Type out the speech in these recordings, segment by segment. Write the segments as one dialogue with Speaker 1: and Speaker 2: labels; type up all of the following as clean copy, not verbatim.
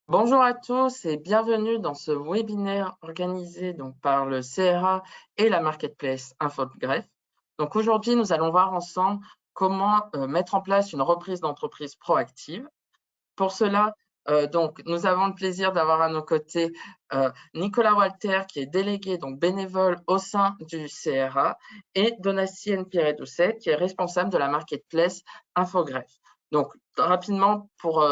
Speaker 1: Bonjour à tous et bienvenue dans ce webinaire organisé par le CRA et la Marketplace Infogreffe. Donc aujourd'hui, nous allons voir ensemble comment mettre en place une reprise d'entreprise proactive. Pour cela, nous avons le plaisir d'avoir à nos côtés Nicolas Walter, qui est délégué, donc bénévole au sein du CRA, et Donatienne Pierret-Doucet, qui est responsable de la Marketplace Infogreffe. Donc, rapidement, pour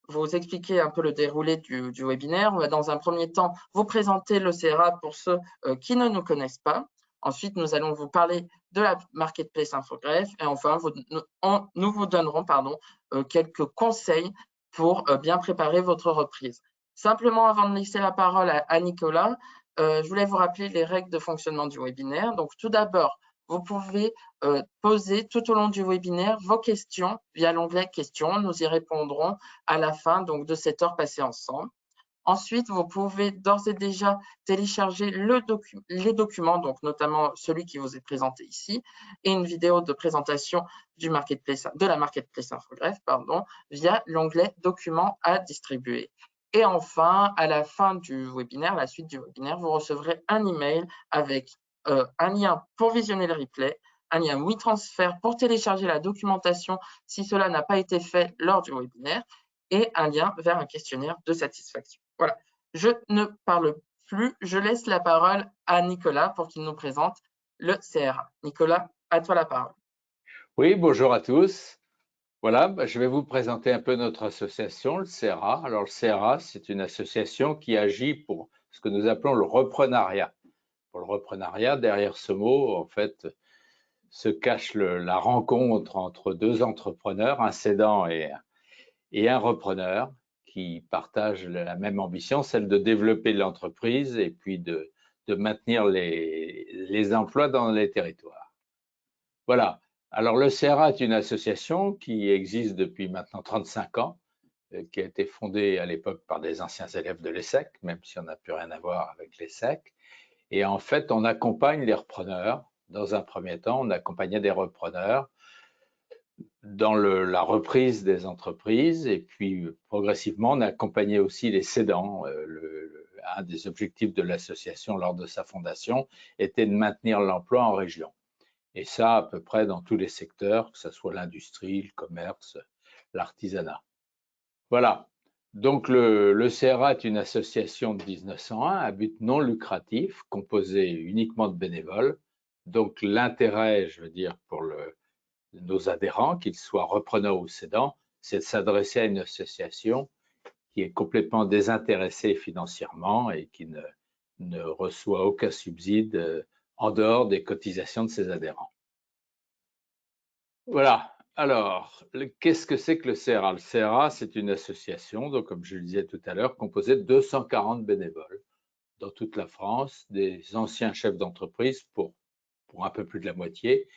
Speaker 1: vous expliquer un peu le déroulé du webinaire, on va dans un premier temps vous présenter le CRA pour ceux qui ne nous connaissent pas. Ensuite, nous allons vous parler de la Marketplace Infogreffe et enfin, nous vous donnerons quelques conseils pour bien préparer votre reprise. Simplement, avant de laisser la parole à Nicolas, je voulais vous rappeler les règles de fonctionnement du webinaire. Donc, tout d'abord, vous pouvez poser tout au long du webinaire vos questions via l'onglet questions. Nous y répondrons à la fin de cette heure passée ensemble. Ensuite, vous pouvez d'ores et déjà télécharger les documents, donc notamment celui qui vous est présenté ici, et une vidéo de présentation de la Marketplace Infogreffe, via l'onglet Documents à distribuer. Et enfin, à la fin du webinaire, la suite du webinaire, vous recevrez un email avec un lien pour visionner le replay, un lien WeTransfer pour télécharger la documentation si cela n'a pas été fait lors du webinaire, et un lien vers un questionnaire de satisfaction. Voilà, je ne parle plus, je laisse la parole à Nicolas pour qu'il nous présente le CRA. Nicolas, à toi la parole.
Speaker 2: Oui, bonjour à tous. Voilà, je vais vous présenter un peu notre association, le CRA. Alors, le CRA, c'est une association qui agit pour ce que nous appelons le reprenariat. Pour le reprenariat, derrière ce mot, en fait, se cache la rencontre entre deux entrepreneurs, un cédant et un repreneur, qui partagent la même ambition, celle de développer l'entreprise et puis de maintenir les emplois dans les territoires. Voilà. Alors, le CRA est une association qui existe depuis maintenant 35 ans, qui a été fondée à l'époque par des anciens élèves de l'ESSEC, même si on n'a plus rien à voir avec l'ESSEC. Et en fait, on accompagne les repreneurs. Dans un premier temps, on accompagnait des repreneurs dans la reprise des entreprises et puis progressivement, on accompagnait aussi les cédants. Un des objectifs de l'association lors de sa fondation était de maintenir l'emploi en région. Et ça, à peu près dans tous les secteurs, que ce soit l'industrie, le commerce, l'artisanat. Voilà. Donc, le CRA est une association de 1901 à but non lucratif, composée uniquement de bénévoles. Donc, l'intérêt, je veux dire, pour nos adhérents, qu'ils soient repreneurs ou cédants, c'est de s'adresser à une association qui est complètement désintéressée financièrement et qui ne reçoit aucun subside en dehors des cotisations de ses adhérents. Voilà. Alors, qu'est-ce que c'est que le CRA? Le CRA, c'est une association, donc comme je le disais tout à l'heure, composée de 240 bénévoles dans toute la France, des anciens chefs d'entreprise pour un peu plus de la moitié,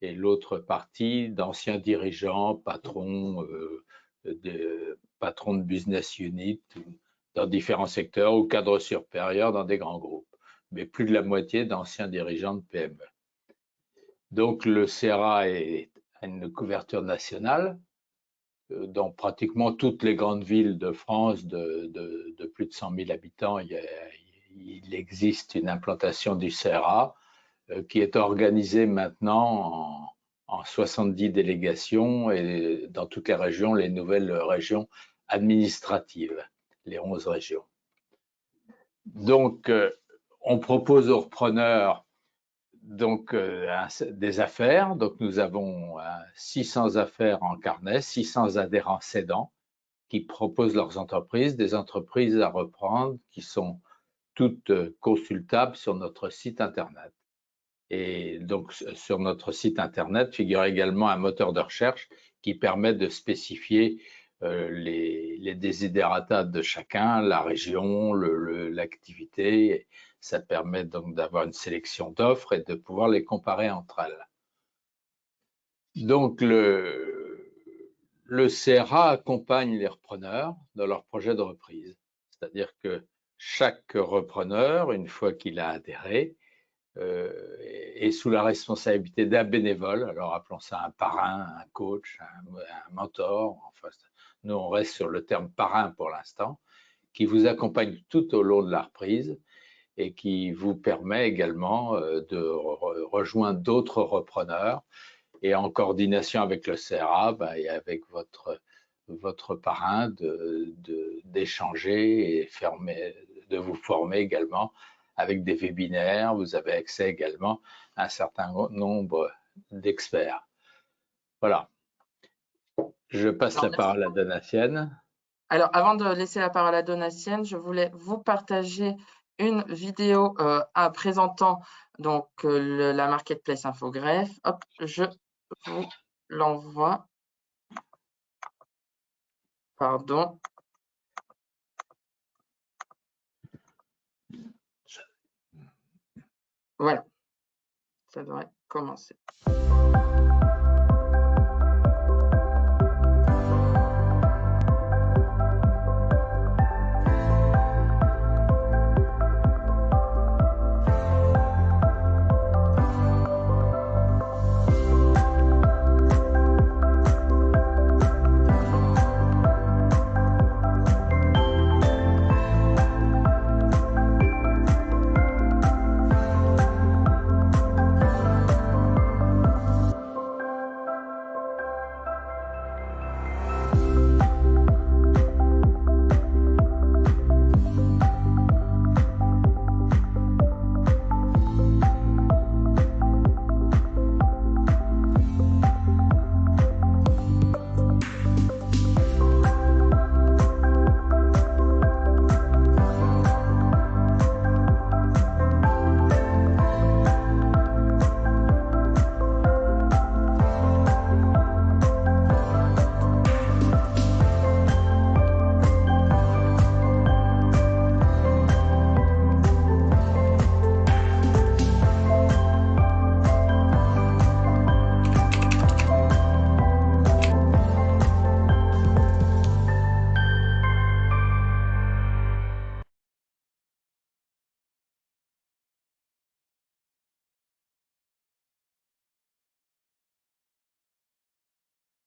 Speaker 2: et l'autre partie d'anciens dirigeants, patrons, patrons de business unit dans différents secteurs ou cadres supérieurs dans des grands groupes, mais plus de la moitié d'anciens dirigeants de PME. Donc, le CRA a une couverture nationale dans pratiquement toutes les grandes villes de France de plus de 100 000 habitants. Il existe une implantation du CRA qui est organisée maintenant en 70 délégations et dans toutes les régions, les nouvelles régions administratives, les 11 régions. Donc, on propose aux repreneurs des affaires. Donc, nous avons 600 affaires en carnet, 600 adhérents cédants qui proposent leurs entreprises, des entreprises à reprendre qui sont toutes consultables sur notre site Internet. Et donc, sur notre site Internet figure également un moteur de recherche qui permet de spécifier les desiderata de chacun, la région, l'activité. Ça permet donc d'avoir une sélection d'offres et de pouvoir les comparer entre elles. Donc, le CRA accompagne les repreneurs dans leur projet de reprise. C'est-à-dire que chaque repreneur, une fois qu'il a adhéré, est sous la responsabilité d'un bénévole. Alors, appelons ça un parrain, un coach, un mentor. Enfin, nous, on reste sur le terme parrain pour l'instant, qui vous accompagne tout au long de la reprise et qui vous permet également de rejoindre d'autres repreneurs et en coordination avec le CRA et avec votre parrain d'échanger et de vous former également avec des webinaires. Vous avez accès également à un certain nombre d'experts. Voilà. Je passe la parole à Donatienne.
Speaker 1: Alors, avant de laisser la parole à Donatienne, je voulais vous partager une vidéo présentant donc la Marketplace Infogreffe. Hop, je vous l'envoie. Pardon. Voilà, ça devrait commencer.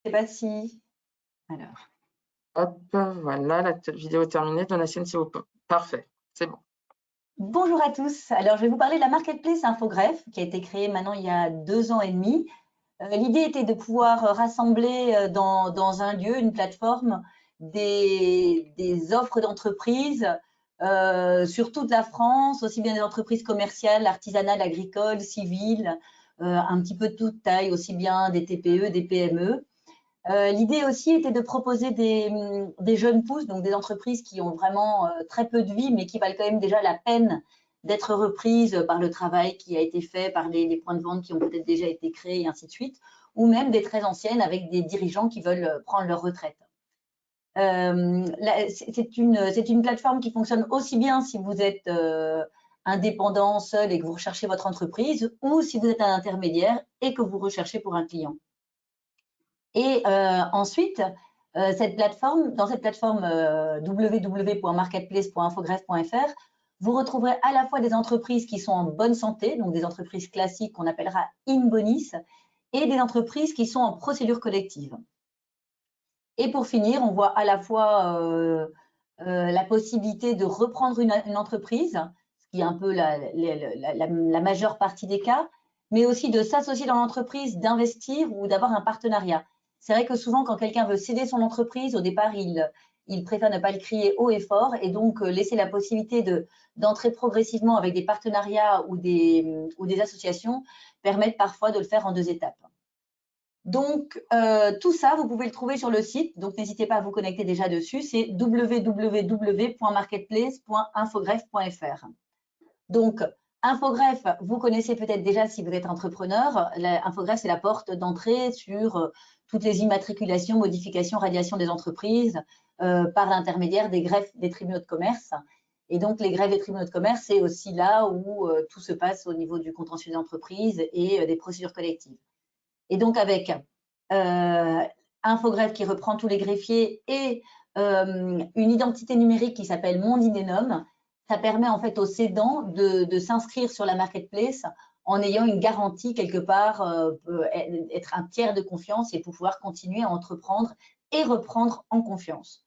Speaker 3: Je sais pas si. Alors.
Speaker 1: Hop, voilà, la vidéo est terminée. Donatienne, c'est parfait, c'est bon.
Speaker 3: Bonjour à tous. Alors, je vais vous parler de la Marketplace Infogreffe qui a été créée maintenant il y a 2 ans et demi. L'idée était de pouvoir rassembler dans un lieu, une plateforme, des offres d'entreprises sur toute la France, aussi bien des entreprises commerciales, artisanales, agricoles, civiles, un petit peu de toute taille, aussi bien des TPE, des PME. L'idée aussi était de proposer des jeunes pousses, donc des entreprises qui ont vraiment très peu de vie, mais qui valent quand même déjà la peine d'être reprises par le travail qui a été fait, par les points de vente qui ont peut-être déjà été créés, et ainsi de suite, ou même des très anciennes avec des dirigeants qui veulent prendre leur retraite. C'est une plateforme qui fonctionne aussi bien si vous êtes indépendant, seul et que vous recherchez votre entreprise, ou si vous êtes un intermédiaire et que vous recherchez pour un client. Et ensuite, dans cette plateforme www.marketplace.infogreffe.fr, vous retrouverez à la fois des entreprises qui sont en bonne santé, donc des entreprises classiques qu'on appellera in bonis, et des entreprises qui sont en procédure collective. Et pour finir, on voit à la fois la possibilité de reprendre une entreprise, ce qui est un peu la majeure partie des cas, mais aussi de s'associer dans l'entreprise, d'investir ou d'avoir un partenariat. C'est vrai que souvent, quand quelqu'un veut céder son entreprise, au départ, il préfère ne pas le crier haut et fort et donc laisser la possibilité d'entrer progressivement avec des partenariats ou des associations permettent parfois de le faire en 2 étapes. Donc, tout ça, vous pouvez le trouver sur le site. Donc, n'hésitez pas à vous connecter déjà dessus. C'est www.marketplace.infogreffe.fr. Donc, Infogreffe, vous connaissez peut-être déjà si vous êtes entrepreneur. Infogreffe, c'est la porte d'entrée sur toutes les immatriculations, modifications, radiations des entreprises par l'intermédiaire des greffes des tribunaux de commerce. Et donc, les greffes des tribunaux de commerce, c'est aussi là où tout se passe au niveau du contentieux des entreprises et des procédures collectives. Et donc, avec Infogreffe qui reprend tous les greffiers et une identité numérique qui s'appelle Mon Idénum, ça permet en fait aux cédants de s'inscrire sur la marketplace en ayant une garantie quelque part, être un tiers de confiance et pouvoir continuer à entreprendre et reprendre en confiance.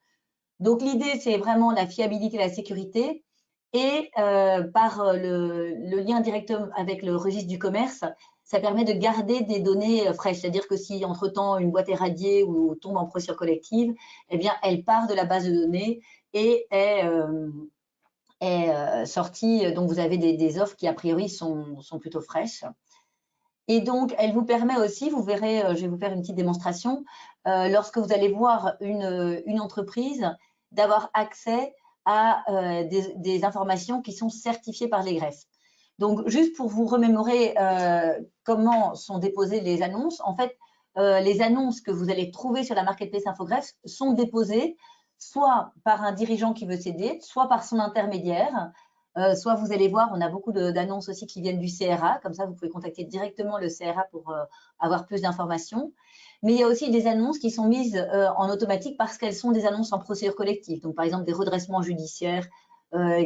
Speaker 3: Donc, l'idée, c'est vraiment la fiabilité et la sécurité. Et par le lien direct avec le registre du commerce, ça permet de garder des données fraîches. C'est-à-dire que si, entre-temps, une boîte est radiée ou tombe en procédure collective, eh bien, elle part de la base de données et est sortie. Donc, vous avez des offres qui, a priori, sont plutôt fraîches. Et donc, elle vous permet aussi, vous verrez, je vais vous faire une petite démonstration, lorsque vous allez voir une entreprise, d'avoir accès à des informations qui sont certifiées par les greffes. Donc, juste pour vous remémorer comment sont déposées les annonces, en fait, les annonces que vous allez trouver sur la marketplace Infogreffe sont déposées soit par un dirigeant qui veut céder, soit par son intermédiaire. Soit vous allez voir, on a beaucoup d'annonces aussi qui viennent du CRA, comme ça vous pouvez contacter directement le CRA pour avoir plus d'informations. Mais il y a aussi des annonces qui sont mises en automatique parce qu'elles sont des annonces en procédure collective. Donc par exemple des redressements judiciaires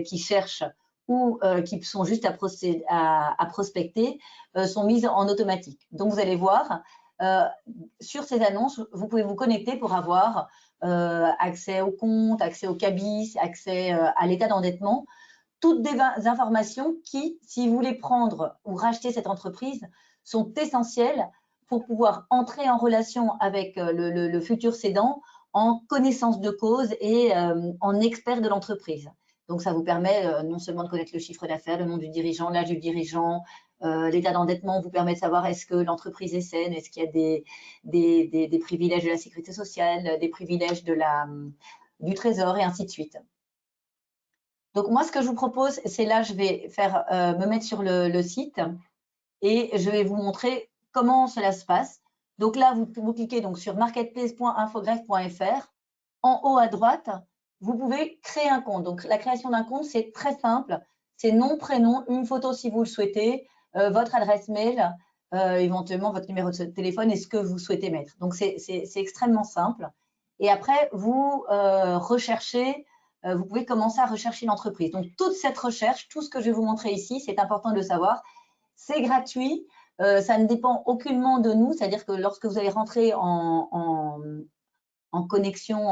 Speaker 3: qui cherchent ou qui sont juste à prospecter sont mises en automatique. Donc vous allez voir, sur ces annonces, vous pouvez vous connecter pour avoir accès au compte, accès au CABIS, accès à l'état d'endettement, toutes des informations qui, si vous voulez prendre ou racheter cette entreprise, sont essentielles pour pouvoir entrer en relation avec le futur cédant en connaissance de cause et en expert de l'entreprise. Donc, ça vous permet non seulement de connaître le chiffre d'affaires, le nom du dirigeant, l'âge du dirigeant, l'état d'endettement vous permet de savoir est-ce que l'entreprise est saine, est-ce qu'il y a des privilèges de la sécurité sociale, des privilèges du trésor et ainsi de suite. Donc, moi, ce que je vous propose, c'est là, je vais me mettre sur le site et je vais vous montrer comment cela se passe. Donc là, vous cliquez donc sur marketplace.infogreffe.fr. En haut à droite, vous pouvez créer un compte. Donc, la création d'un compte, c'est très simple. C'est nom, prénom, une photo si vous le souhaitez, votre adresse mail, éventuellement votre numéro de téléphone et ce que vous souhaitez mettre. Donc, c'est extrêmement simple. Et après, vous recherchez. Vous pouvez commencer à rechercher l'entreprise. Donc, toute cette recherche, tout ce que je vais vous montrer ici, c'est important de le savoir, c'est gratuit, ça ne dépend aucunement de nous, c'est-à-dire que lorsque vous allez rentrer en connexion,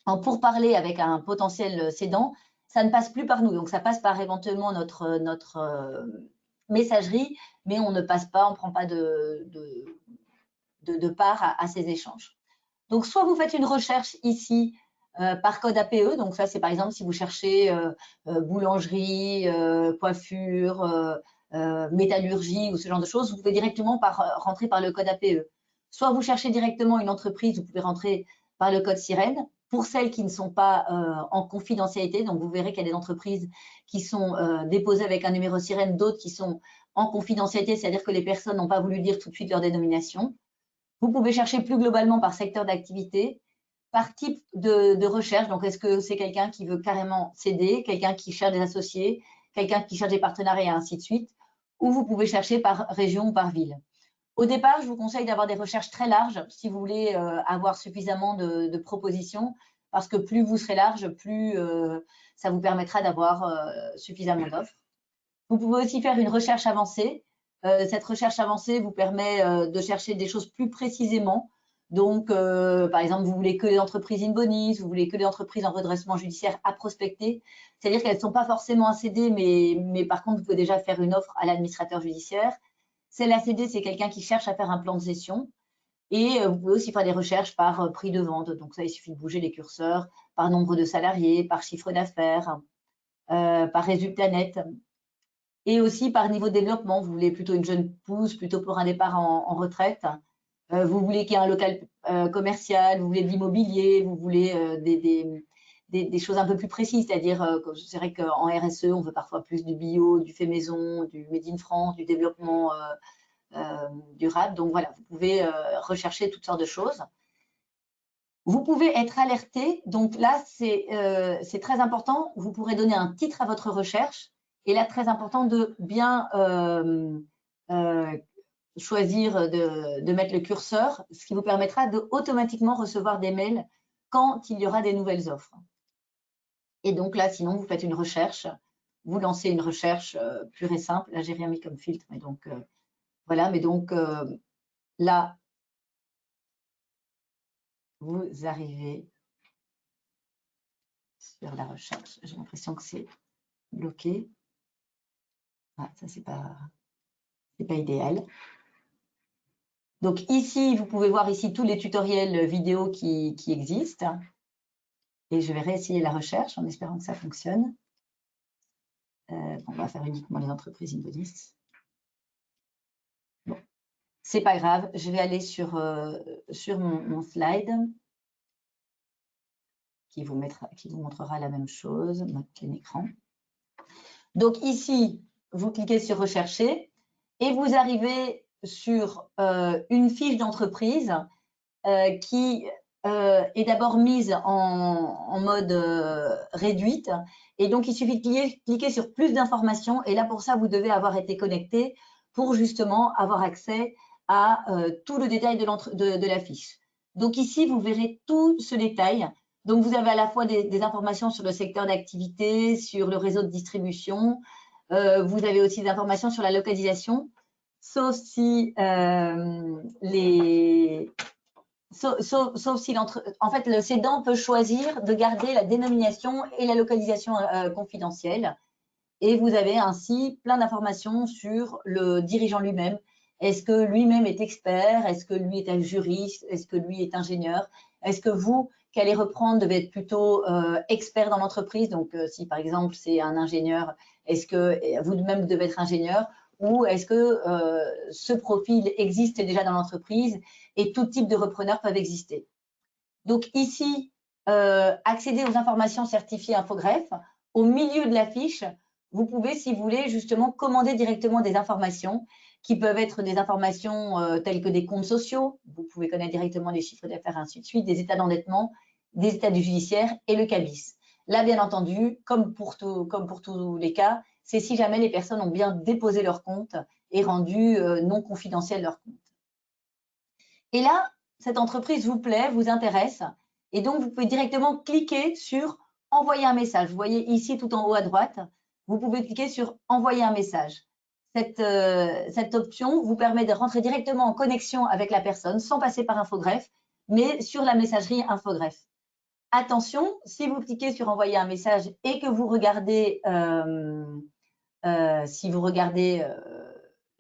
Speaker 3: en pourparler avec un potentiel cédant, ça ne passe plus par nous. Donc, ça passe par éventuellement notre messagerie, mais on ne passe pas, on ne prend pas de part à ces échanges. Donc, soit vous faites une recherche ici par code APE. Donc, ça, c'est par exemple si vous cherchez boulangerie, coiffure, métallurgie ou ce genre de choses, vous pouvez directement rentrer par le code APE. Soit vous cherchez directement une entreprise, vous pouvez rentrer par le code Sirène. Pour celles qui ne sont pas en confidentialité, donc vous verrez qu'il y a des entreprises qui sont déposées avec un numéro Sirène, d'autres qui sont en confidentialité, c'est-à-dire que les personnes n'ont pas voulu dire tout de suite leur dénomination. Vous pouvez chercher plus globalement par secteur d'activité, par type de recherche. Donc, est-ce que c'est quelqu'un qui veut carrément céder, quelqu'un qui cherche des associés, quelqu'un qui cherche des partenariats et ainsi de suite, ou vous pouvez chercher par région ou par ville. Au départ, je vous conseille d'avoir des recherches très larges si vous voulez avoir suffisamment de propositions, parce que plus vous serez large, plus ça vous permettra d'avoir suffisamment d'offres. Vous pouvez aussi faire une recherche avancée. Cette recherche avancée vous permet de chercher des choses plus précisément. Donc, par exemple, vous voulez que les entreprises in bonis, vous voulez que les entreprises en redressement judiciaire à prospecter. C'est-à-dire qu'elles ne sont pas forcément à céder, mais par contre, vous pouvez déjà faire une offre à l'administrateur judiciaire. Celle à céder, c'est quelqu'un qui cherche à faire un plan de cession. Et vous pouvez aussi faire des recherches par prix de vente. Donc, ça, il suffit de bouger les curseurs par nombre de salariés, par chiffre d'affaires, par résultat net. Et aussi par niveau de développement, vous voulez plutôt une jeune pousse, plutôt pour un départ en retraite. Vous voulez qu'il y ait un local commercial, vous voulez de l'immobilier, vous voulez des choses un peu plus précises, c'est-à-dire, c'est vrai qu'en RSE, on veut parfois plus du bio, du fait maison, du made in France, du développement durable. Donc voilà, vous pouvez rechercher toutes sortes de choses. Vous pouvez être alerté, donc là, c'est très important. Vous pourrez donner un titre à votre recherche. Et là, très important de bien choisir de mettre le curseur, ce qui vous permettra de automatiquement recevoir des mails quand il y aura des nouvelles offres. Et donc là, sinon, vous faites une recherche, vous lancez une recherche pure et simple. Là, j'ai rien mis comme filtre, mais donc voilà. Mais donc là, vous arrivez sur la recherche. J'ai l'impression que c'est bloqué. Ah, ça, c'est pas idéal. Donc ici, vous pouvez voir ici tous les tutoriels vidéo qui existent. Et je vais réessayer la recherche en espérant que ça fonctionne. On va faire uniquement les entreprises Inbonis. Bon, c'est pas grave. Je vais aller sur mon slide qui vous montrera la même chose, mode plein écran. Donc ici, vous cliquez sur rechercher et vous arrivez sur une fiche d'entreprise qui est d'abord mise en mode réduite. Et donc, il suffit de cliquer sur plus d'informations. Et là, pour ça, vous devez avoir été connecté pour justement avoir accès à tout le détail de la fiche. Donc ici, vous verrez tout ce détail. Donc, vous avez à la fois des informations sur le secteur d'activité, sur le réseau de distribution. Vous avez aussi des informations sur la localisation, sauf si sauf si en fait, le cédant peut choisir de garder la dénomination et la localisation confidentielle. Et vous avez ainsi plein d'informations sur le dirigeant lui-même. Est-ce que lui-même est expert? Est-ce que lui est un juriste? Est-ce que lui est ingénieur? Est-ce que vous, qui allez reprendre, devez être plutôt expert dans l'entreprise? Donc, si par exemple c'est un ingénieur, est-ce que vous-même devez être ingénieur? Ou est-ce que ce profil existe déjà dans l'entreprise et tout type de repreneurs peuvent exister? Donc ici, accéder aux informations certifiées Infogreffe. Au milieu de la fiche, vous pouvez, si vous voulez, justement commander directement des informations qui peuvent être des informations telles que des comptes sociaux. Vous pouvez connaître directement les chiffres d'affaires, ainsi de suite, des états d'endettement, des états du judiciaire et le CABIS. Là, bien entendu, comme pour tous les cas, c'est si jamais les personnes ont bien déposé leur compte et rendu non confidentiel leur compte. Et là, cette entreprise vous plaît, vous intéresse, et donc vous pouvez directement cliquer sur « Envoyer un message ». Vous voyez ici tout en haut à droite, vous pouvez cliquer sur « Envoyer un message ». Cette option vous permet de rentrer directement en connexion avec la personne sans passer par Infogreffe, mais sur la messagerie Infogreffe. Attention, si vous cliquez sur « Envoyer un message » et que vous regardez,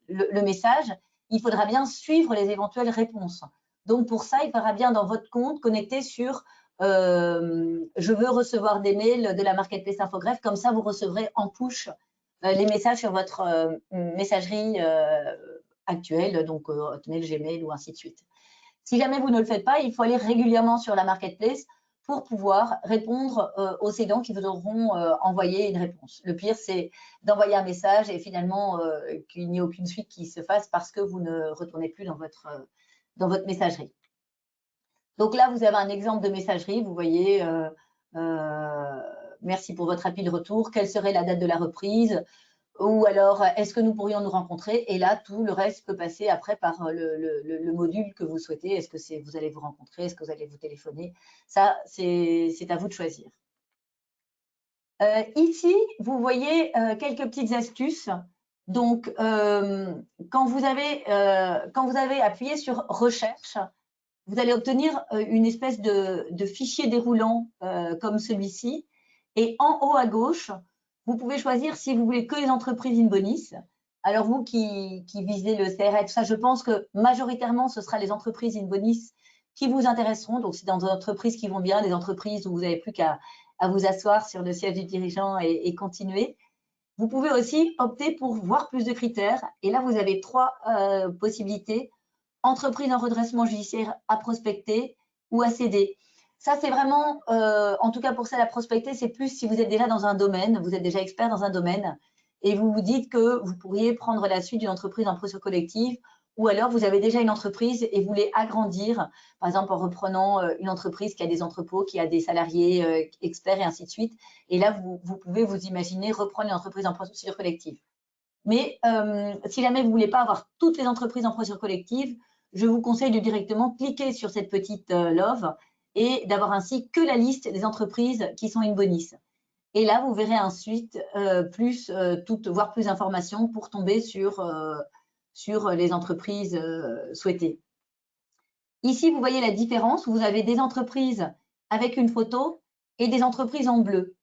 Speaker 3: le message, il faudra bien suivre les éventuelles réponses. Donc, pour ça, il faudra bien dans votre compte connecter sur je veux recevoir des mails de la Marketplace Infogreffe. Comme ça, vous recevrez en push les messages sur votre messagerie actuelle, donc Hotmail, Gmail ou ainsi de suite. Si jamais vous ne le faites pas, il faut aller régulièrement sur la Marketplace pour pouvoir répondre aux cédants qui vous auront envoyé une réponse. Le pire, c'est d'envoyer un message et finalement qu'il n'y ait aucune suite qui se fasse parce que vous ne retournez plus dans votre messagerie. Donc là, vous avez un exemple de messagerie. Vous voyez, merci pour votre rapide retour. Quelle serait la date de la reprise? Ou alors, est-ce que nous pourrions nous rencontrer? Et là, tout le reste peut passer après par le module que vous souhaitez. Est-ce que vous allez vous rencontrer? Est-ce que vous allez vous téléphoner? Ça, c'est à vous de choisir. Ici, vous voyez quelques petites astuces. Donc, quand vous avez appuyé sur « Recherche », vous allez obtenir une espèce de fichier déroulant comme celui-ci. Et en haut à gauche, vous pouvez choisir si vous voulez que les entreprises Inbonis. Alors, vous qui visez le CRF, ça, je pense que majoritairement, ce sera les entreprises Inbonis qui vous intéresseront. Donc, c'est dans des entreprises qui vont bien, des entreprises où vous n'avez plus qu'à vous asseoir sur le siège du dirigeant et continuer. Vous pouvez aussi opter pour voir plus de critères. Et là, vous avez 3 possibilités. Entreprise en redressement judiciaire à prospecter ou à céder. Ça, c'est vraiment, en tout cas pour ça, la prospecter, c'est plus si vous êtes déjà dans un domaine, vous êtes déjà expert dans un domaine et vous vous dites que vous pourriez prendre la suite d'une entreprise en procédure collective ou alors vous avez déjà une entreprise et vous voulez agrandir, par exemple en reprenant une entreprise qui a des entrepôts, qui a des salariés experts et ainsi de suite. Et là, vous pouvez vous imaginer reprendre une entreprise en procédure collective. Mais si jamais vous ne voulez pas avoir toutes les entreprises en procédure collective, je vous conseille de directement cliquer sur cette petite love et d'avoir ainsi que la liste des entreprises qui sont Inbonis. Et là, vous verrez ensuite voire plus d'informations pour tomber sur les entreprises souhaitées. Ici, vous voyez la différence. Vous avez des entreprises avec une photo et des entreprises en bleu.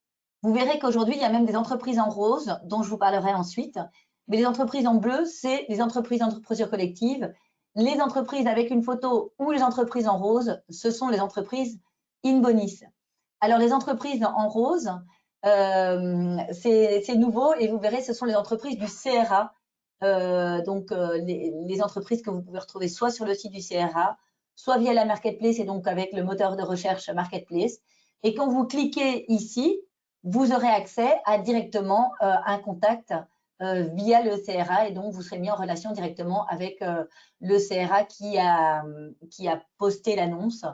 Speaker 3: Vous verrez qu'aujourd'hui, il y a même des entreprises en rose, dont je vous parlerai ensuite. Mais les entreprises en bleu, c'est les entreprises en procédure collective. Les entreprises avec une photo ou les entreprises en rose, ce sont les entreprises in bonis. Alors, les entreprises en rose, c'est nouveau et vous verrez, ce sont les entreprises du CRA. Les entreprises que vous pouvez retrouver soit sur le site du CRA, soit via la Marketplace et donc avec le moteur de recherche Marketplace. Et quand vous cliquez ici, vous aurez accès à directement un contact via le CRA et donc vous serez mis en relation directement avec le CRA qui a posté l'annonce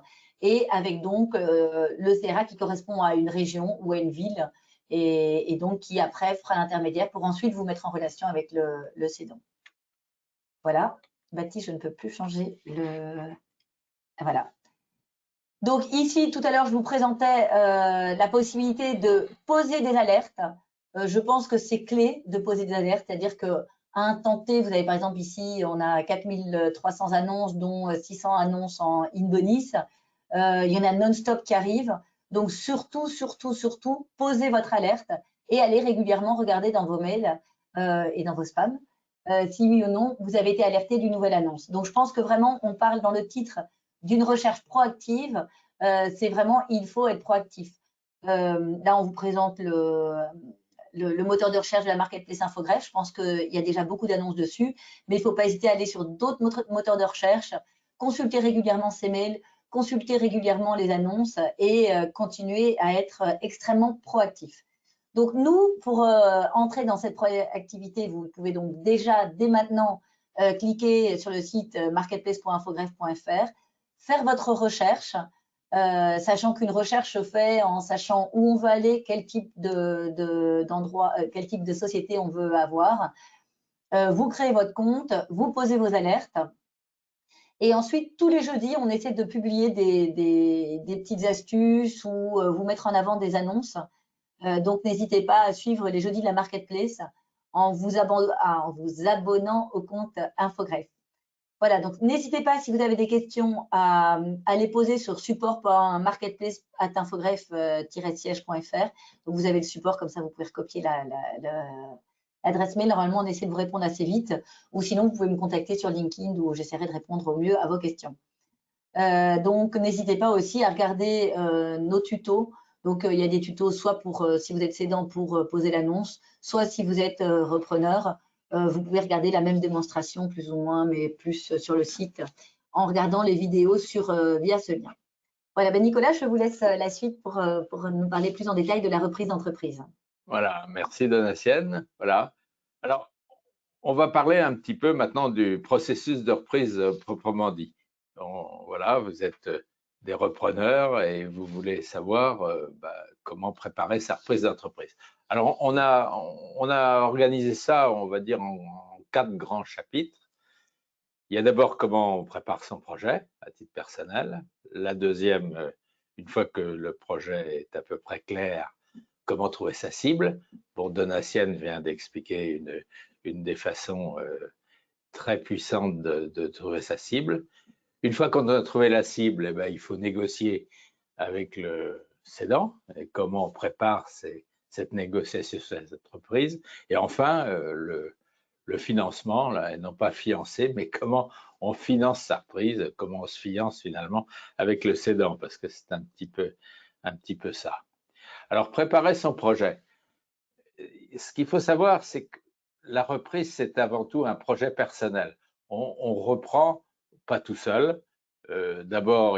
Speaker 3: et avec donc le CRA qui correspond à une région ou à une ville et donc qui après fera l'intermédiaire pour ensuite vous mettre en relation avec le cédant. Voilà. Baptiste, je ne peux plus changer le… Voilà. Donc ici, tout à l'heure, je vous présentais la possibilité de poser des alertes. Je pense que c'est clé de poser des alertes, c'est-à-dire qu'à un temps T, vous avez par exemple ici, on a 4300 annonces, dont 600 annonces en in-bonis. Il y en a non-stop qui arrivent. Donc surtout, posez votre alerte et allez régulièrement regarder dans vos mails et dans vos spams si oui ou non, vous avez été alerté d'une nouvelle annonce. Donc je pense que vraiment, on parle dans le titre d'une recherche proactive, c'est vraiment, il faut être proactif. Là, on vous présente le moteur de recherche de la Marketplace Infogreffe. Je pense qu'il y a déjà beaucoup d'annonces dessus, mais il ne faut pas hésiter à aller sur d'autres moteurs de recherche, consulter régulièrement ces mails, consulter régulièrement les annonces et continuer à être extrêmement proactif. Donc, nous, pour entrer dans cette activité, vous pouvez donc déjà, dès maintenant, cliquer sur le site marketplace.infogreffe.fr, faire votre recherche, sachant qu'une recherche se fait en sachant où on veut aller, quel type d'endroit, quel type de société on veut avoir. Vous créez votre compte, vous posez vos alertes. Et ensuite, tous les jeudis, on essaie de publier des petites astuces ou vous mettre en avant des annonces. Donc, n'hésitez pas à suivre les jeudis de la Marketplace en vous abonnant au compte Infogreffe. Voilà, donc n'hésitez pas, si vous avez des questions, à les poser sur support.marketplace@infogreffe-siège.fr. Donc, vous avez le support, comme ça, vous pouvez recopier l'adresse mail. Normalement, on essaie de vous répondre assez vite. Ou sinon, vous pouvez me contacter sur LinkedIn où j'essaierai de répondre au mieux à vos questions. Donc, n'hésitez pas aussi à regarder nos tutos. Donc, il y a des tutos soit pour, si vous êtes cédant, pour poser l'annonce, soit si vous êtes repreneur, vous pouvez regarder la même démonstration, plus ou moins, mais plus sur le site, en regardant les vidéos via ce lien. Voilà, ben Nicolas, je vous laisse la suite pour nous parler plus en détail de la reprise d'entreprise.
Speaker 2: Voilà, merci Donatienne. Voilà. Alors, on va parler un petit peu maintenant du processus de reprise proprement dit. Donc, voilà, vous êtes des repreneurs et vous voulez savoir comment préparer sa reprise d'entreprise. Alors, on a organisé ça, on va dire, en 4 grands chapitres. Il y a d'abord comment on prépare son projet à titre personnel. La deuxième, une fois que le projet est à peu près clair, comment trouver sa cible. Bon, Donatienne vient d'expliquer une des façons très puissantes de trouver sa cible. Une fois qu'on a trouvé la cible, eh ben, il faut négocier avec le cédant et comment on prépare cette négociation sur cette entreprise. Et enfin, le financement, là, et non pas fiancé, mais comment on finance sa reprise, comment on se finance finalement avec le cédant, parce que c'est un petit peu ça. Alors, préparer son projet. Ce qu'il faut savoir, c'est que la reprise, c'est avant tout un projet personnel. On reprend pas tout seul. D'abord,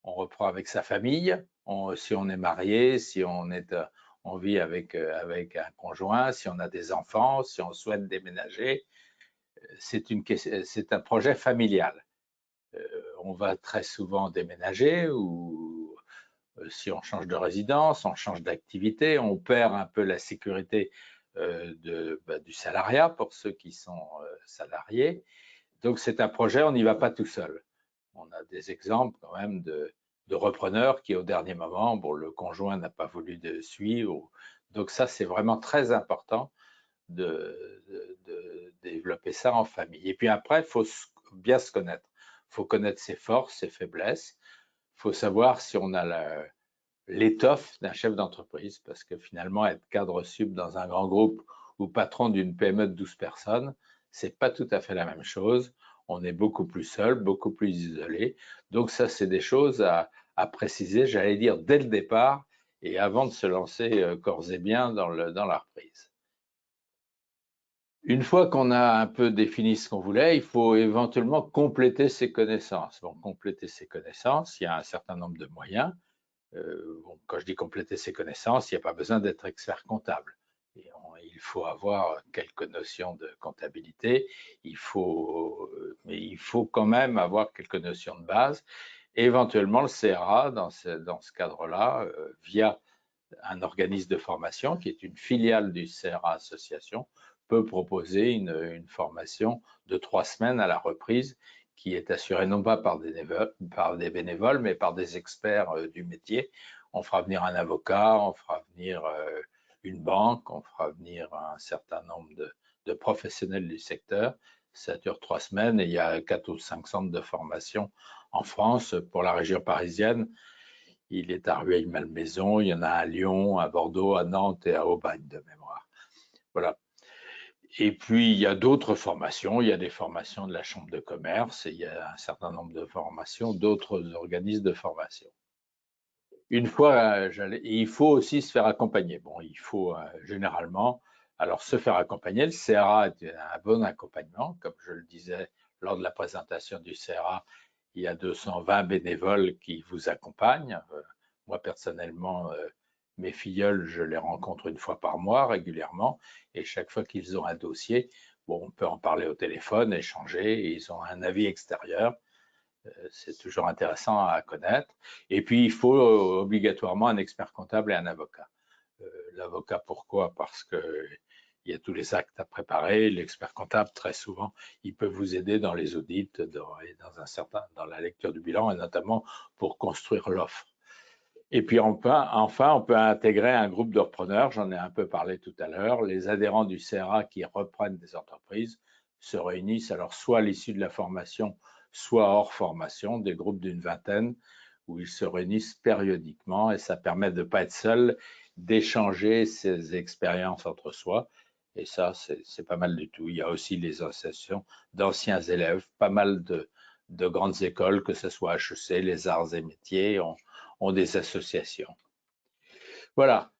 Speaker 2: on reprend avec sa famille. Si on est marié, si on vit avec un conjoint, si on a des enfants, si on souhaite déménager, c'est un projet familial. On va très souvent déménager ou si on change de résidence, on change d'activité, on perd un peu la sécurité du salariat pour ceux qui sont salariés. Donc c'est un projet, on n'y va pas tout seul. On a des exemples quand même de repreneurs qui au dernier moment, bon, le conjoint n'a pas voulu de suivre. Donc ça, c'est vraiment très important de développer ça en famille. Et puis après, il faut bien se connaître. faut connaître ses forces, ses faiblesses. Il faut savoir si on a l'étoffe d'un chef d'entreprise, parce que finalement, être cadre sub dans un grand groupe ou patron d'une PME de 12 personnes, c'est pas tout à fait la même chose. On est beaucoup plus seul, beaucoup plus isolé. Donc ça, c'est des choses à préciser, j'allais dire, dès le départ et avant de se lancer corps et bien dans la reprise. Une fois qu'on a un peu défini ce qu'on voulait, il faut éventuellement compléter ses connaissances. Bon, compléter ses connaissances, il y a un certain nombre de moyens. Bon, quand je dis compléter ses connaissances, il n'y a pas besoin d'être expert comptable. Il faut avoir quelques notions de comptabilité, mais il faut quand même avoir quelques notions de base. Et éventuellement, le CRA, dans ce cadre-là, via un organisme de formation qui est une filiale du CRA Association, peut proposer une formation de 3 semaines à la reprise qui est assurée non pas par des bénévoles, mais par des experts du métier. On fera venir un avocat, on fera venir une banque, on fera venir un certain nombre de professionnels du secteur. Ça dure 3 semaines et il y a 4 ou 5 centres de formation en France. Pour la région parisienne, il est à Rueil-Malmaison, il y en a à Lyon, à Bordeaux, à Nantes et à Aubagne de mémoire. Voilà. Et puis, il y a d'autres formations. Il y a des formations de la Chambre de commerce et il y a un certain nombre de formations d'autres organismes de formation. Une fois, il faut aussi se faire accompagner. Bon, il faut généralement, alors se faire accompagner. Le CRA est un bon accompagnement. Comme je le disais lors de la présentation du CRA, il y a 220 bénévoles qui vous accompagnent. Moi, personnellement, mes filleuls, je les rencontre une fois par mois régulièrement. Et chaque fois qu'ils ont un dossier, bon, on peut en parler au téléphone, échanger. Et ils ont un avis extérieur. C'est toujours intéressant à connaître. Et puis, il faut obligatoirement un expert comptable et un avocat. L'avocat, pourquoi? Parce que il y a tous les actes à préparer. L'expert comptable, très souvent, il peut vous aider dans les audits, dans la lecture du bilan, et notamment pour construire l'offre. Et puis enfin, on peut intégrer un groupe de repreneurs. J'en ai un peu parlé tout à l'heure. Les adhérents du CRA qui reprennent des entreprises se réunissent, alors soit à l'issue de la formation, soit hors formation, des groupes d'une vingtaine où ils se réunissent périodiquement et ça permet de ne pas être seul, d'échanger ses expériences entre soi. Et ça, c'est pas mal du tout. Il y a aussi les associations d'anciens élèves, pas mal de grandes écoles, que ce soit HEC, les arts et métiers, ont des associations. Voilà.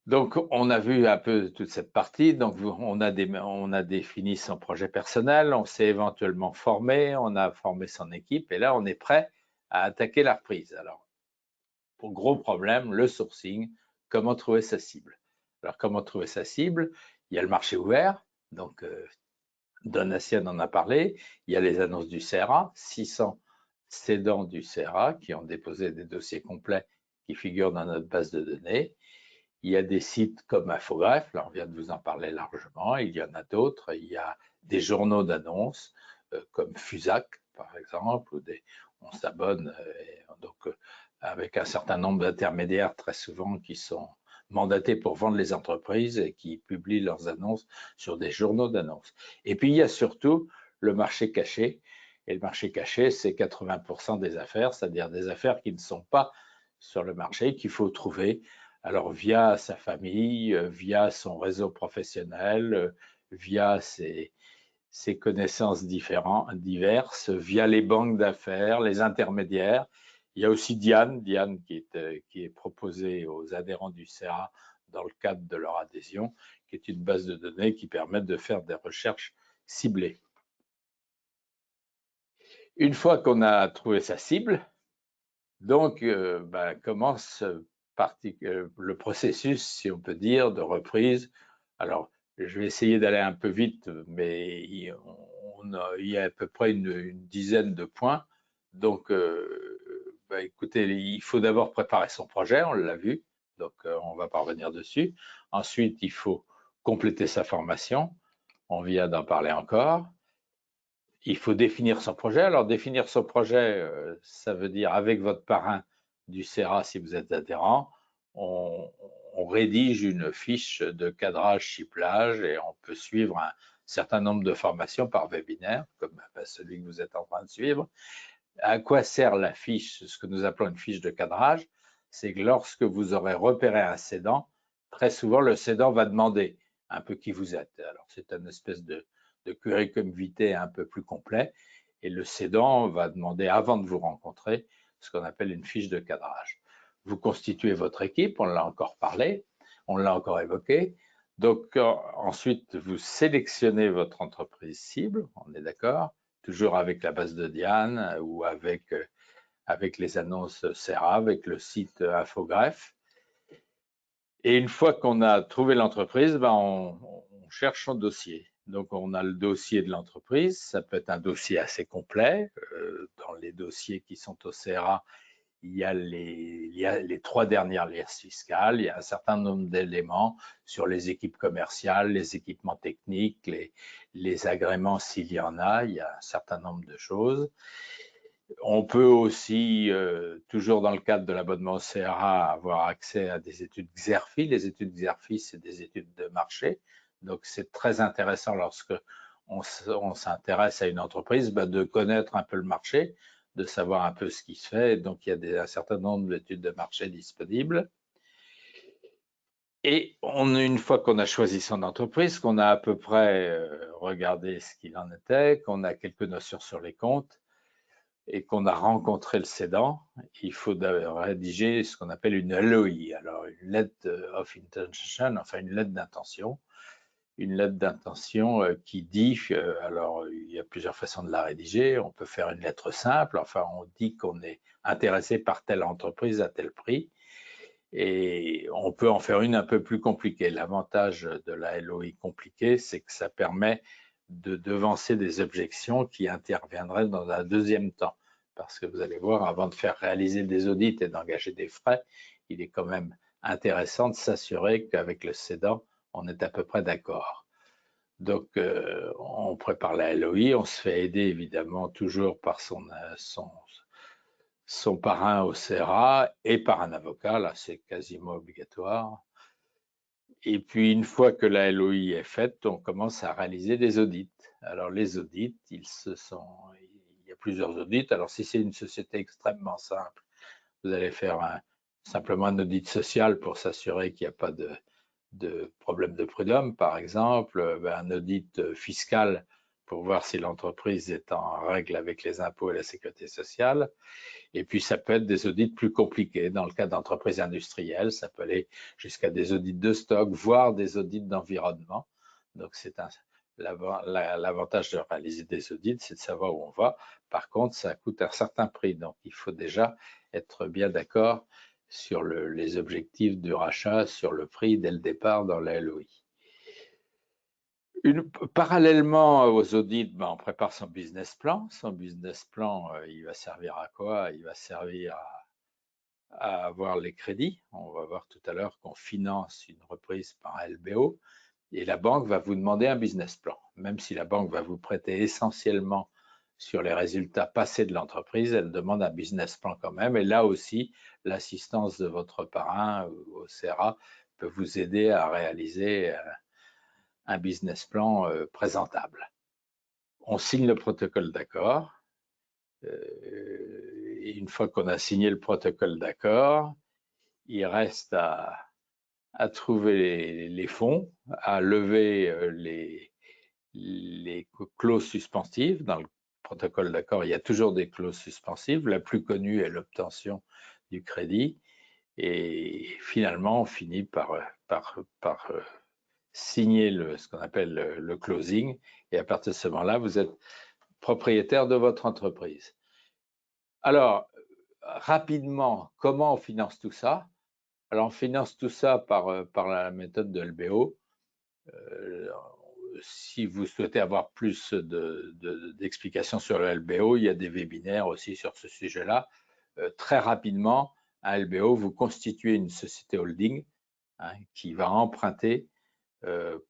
Speaker 2: Donc, on a vu un peu toute cette partie. Donc, on a défini son projet personnel, on s'est éventuellement formé, on a formé son équipe et là, on est prêt à attaquer la reprise. Alors, pour gros problème, le sourcing, comment trouver sa cible? Alors, comment trouver sa cible? Il y a le marché ouvert, donc Donatien en a parlé. Il y a les annonces du CRA, 600 cédants du CRA qui ont déposé des dossiers complets qui figurent dans notre base de données. Il y a des sites comme Infogreffe, là on vient de vous en parler largement, il y en a d'autres, il y a des journaux d'annonces comme Fusac par exemple, où on s'abonne avec un certain nombre d'intermédiaires très souvent qui sont mandatés pour vendre les entreprises et qui publient leurs annonces sur des journaux d'annonces. Et puis il y a surtout le marché caché, et le marché caché c'est 80% des affaires, c'est-à-dire des affaires qui ne sont pas sur le marché, qu'il faut trouver alors via sa famille, via son réseau professionnel, via ses connaissances diverses, via les banques d'affaires, les intermédiaires. Il y a aussi Diane qui est proposée aux adhérents du CRA dans le cadre de leur adhésion, qui est une base de données qui permet de faire des recherches ciblées. Une fois qu'on a trouvé sa cible, donc commence le processus, si on peut dire, de reprise. Alors, je vais essayer d'aller un peu vite, mais il y a à peu près une dizaine de points. Donc, écoutez, il faut d'abord préparer son projet, on l'a vu, donc on va pas revenir dessus. Ensuite, il faut compléter sa formation, on vient d'en parler encore. Il faut définir son projet. Alors, définir son projet, ça veut dire avec votre parrain du CRA, si vous êtes adhérent, on rédige une fiche de cadrage ciblage et on peut suivre un certain nombre de formations par webinaire, comme celui que vous êtes en train de suivre. À quoi sert la fiche, ce que nous appelons une fiche de cadrage? C'est que lorsque vous aurez repéré un cédant, très souvent le cédant va demander un peu qui vous êtes. Alors c'est une espèce de curriculum vitae un peu plus complet, et le cédant va demander, avant de vous rencontrer, ce qu'on appelle une fiche de cadrage. Vous constituez votre équipe, on l'a encore parlé, on l'a encore évoqué. Donc ensuite, vous sélectionnez votre entreprise cible, on est d'accord, toujours avec la base de Diane ou avec les annonces SERA, avec le site Infogreffe. Et une fois qu'on a trouvé l'entreprise, on cherche son dossier. Donc, on a le dossier de l'entreprise. Ça peut être un dossier assez complet. Dans les dossiers qui sont au CRA, il y a les 3 dernières liasses fiscales. Il y a un certain nombre d'éléments sur les équipes commerciales, les équipements techniques, les agréments s'il y en a. Il y a un certain nombre de choses. On peut aussi, toujours dans le cadre de l'abonnement au CRA, avoir accès à des études XERFI. Les études XERFI, c'est des études de marché. Donc, c'est très intéressant lorsque on s'intéresse à une entreprise, de connaître un peu le marché, de savoir un peu ce qui se fait. Donc, il y a un certain nombre d'études de marché disponibles. Et une fois qu'on a choisi son entreprise, qu'on a à peu près regardé ce qu'il en était, qu'on a quelques notions sur les comptes, et qu'on a rencontré le cédant, il faut rédiger ce qu'on appelle une LOI, alors une Letter of Intention, enfin une lettre d'intention. Une lettre d'intention qui dit, alors il y a plusieurs façons de la rédiger, on peut faire une lettre simple, enfin on dit qu'on est intéressé par telle entreprise à tel prix, et on peut en faire une un peu plus compliquée. L'avantage de la LOI compliquée, c'est que ça permet de devancer des objections qui interviendraient dans un deuxième temps. Parce que vous allez voir, avant de faire réaliser des audits et d'engager des frais, il est quand même intéressant de s'assurer qu'avec le cédant, on est à peu près d'accord. Donc, on prépare la LOI, on se fait aider évidemment toujours par son parrain au CRA et par un avocat, là c'est quasiment obligatoire. Et puis une fois que la LOI est faite, on commence à réaliser des audits. Alors les audits, il y a plusieurs audits. Alors si c'est une société extrêmement simple, vous allez faire simplement un audit social pour s'assurer qu'il n'y a pas de problème de prud'homme, par exemple, un audit fiscal pour voir si l'entreprise est en règle avec les impôts et la sécurité sociale. Et puis, ça peut être des audits plus compliqués. Dans le cas d'entreprises industrielles, ça peut aller jusqu'à des audits de stock, voire des audits d'environnement. Donc, c'est l'avantage de réaliser des audits, c'est de savoir où on va. Par contre, ça coûte un certain prix. Donc, il faut déjà être bien d'accord sur les objectifs du rachat, sur le prix dès le départ dans la LOI. Parallèlement aux audits, on prépare son business plan. Son business plan, il va servir à quoi? Il va servir à avoir les crédits. On va voir tout à l'heure qu'on finance une reprise par un LBO et la banque va vous demander un business plan. Même si la banque va vous prêter essentiellement sur les résultats passés de l'entreprise, elle demande un business plan quand même. Et là aussi, l'assistance de votre parrain au CRA peut vous aider à réaliser un business plan présentable. On signe le protocole d'accord. Et une fois qu'on a signé le protocole d'accord, il reste à trouver les fonds, à lever les clauses suspensives. Dans le protocole d'accord, il y a toujours des clauses suspensives. La plus connue est l'obtention du crédit. Et finalement, on finit par signer ce qu'on appelle le closing. Et à partir de ce moment-là, vous êtes propriétaire de votre entreprise. Alors, rapidement, comment on finance tout ça? Alors, on finance tout ça par la méthode de LBO. Si vous souhaitez avoir plus d'explications sur le LBO, il y a des webinaires aussi sur ce sujet-là. Très rapidement, un LBO, vous constituez une société holding qui va emprunter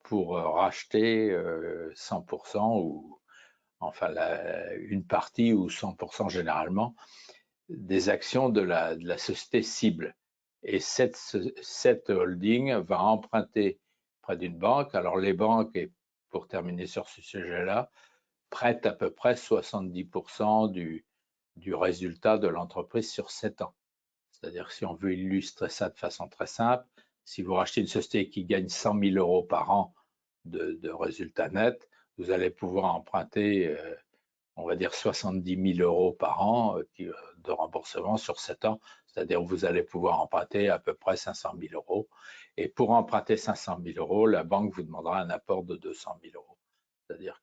Speaker 2: pour racheter 100% ou enfin une partie ou 100% généralement des actions de la société cible. Et cette holding va emprunter près d'une banque. Alors les banques, et pour terminer sur ce sujet-là, prête à peu près 70% du résultat de l'entreprise sur 7 ans. C'est-à-dire que si on veut illustrer ça de façon très simple, si vous rachetez une société qui gagne 100 000 € par an de résultats nets, vous allez pouvoir emprunter, on va dire 70 000 € par an de remboursement sur 7 ans. C'est-à-dire que vous allez pouvoir emprunter à peu près 500 000 €. Et pour emprunter 500 000 €, la banque vous demandera un apport de 200 000 €. C'est-à-dire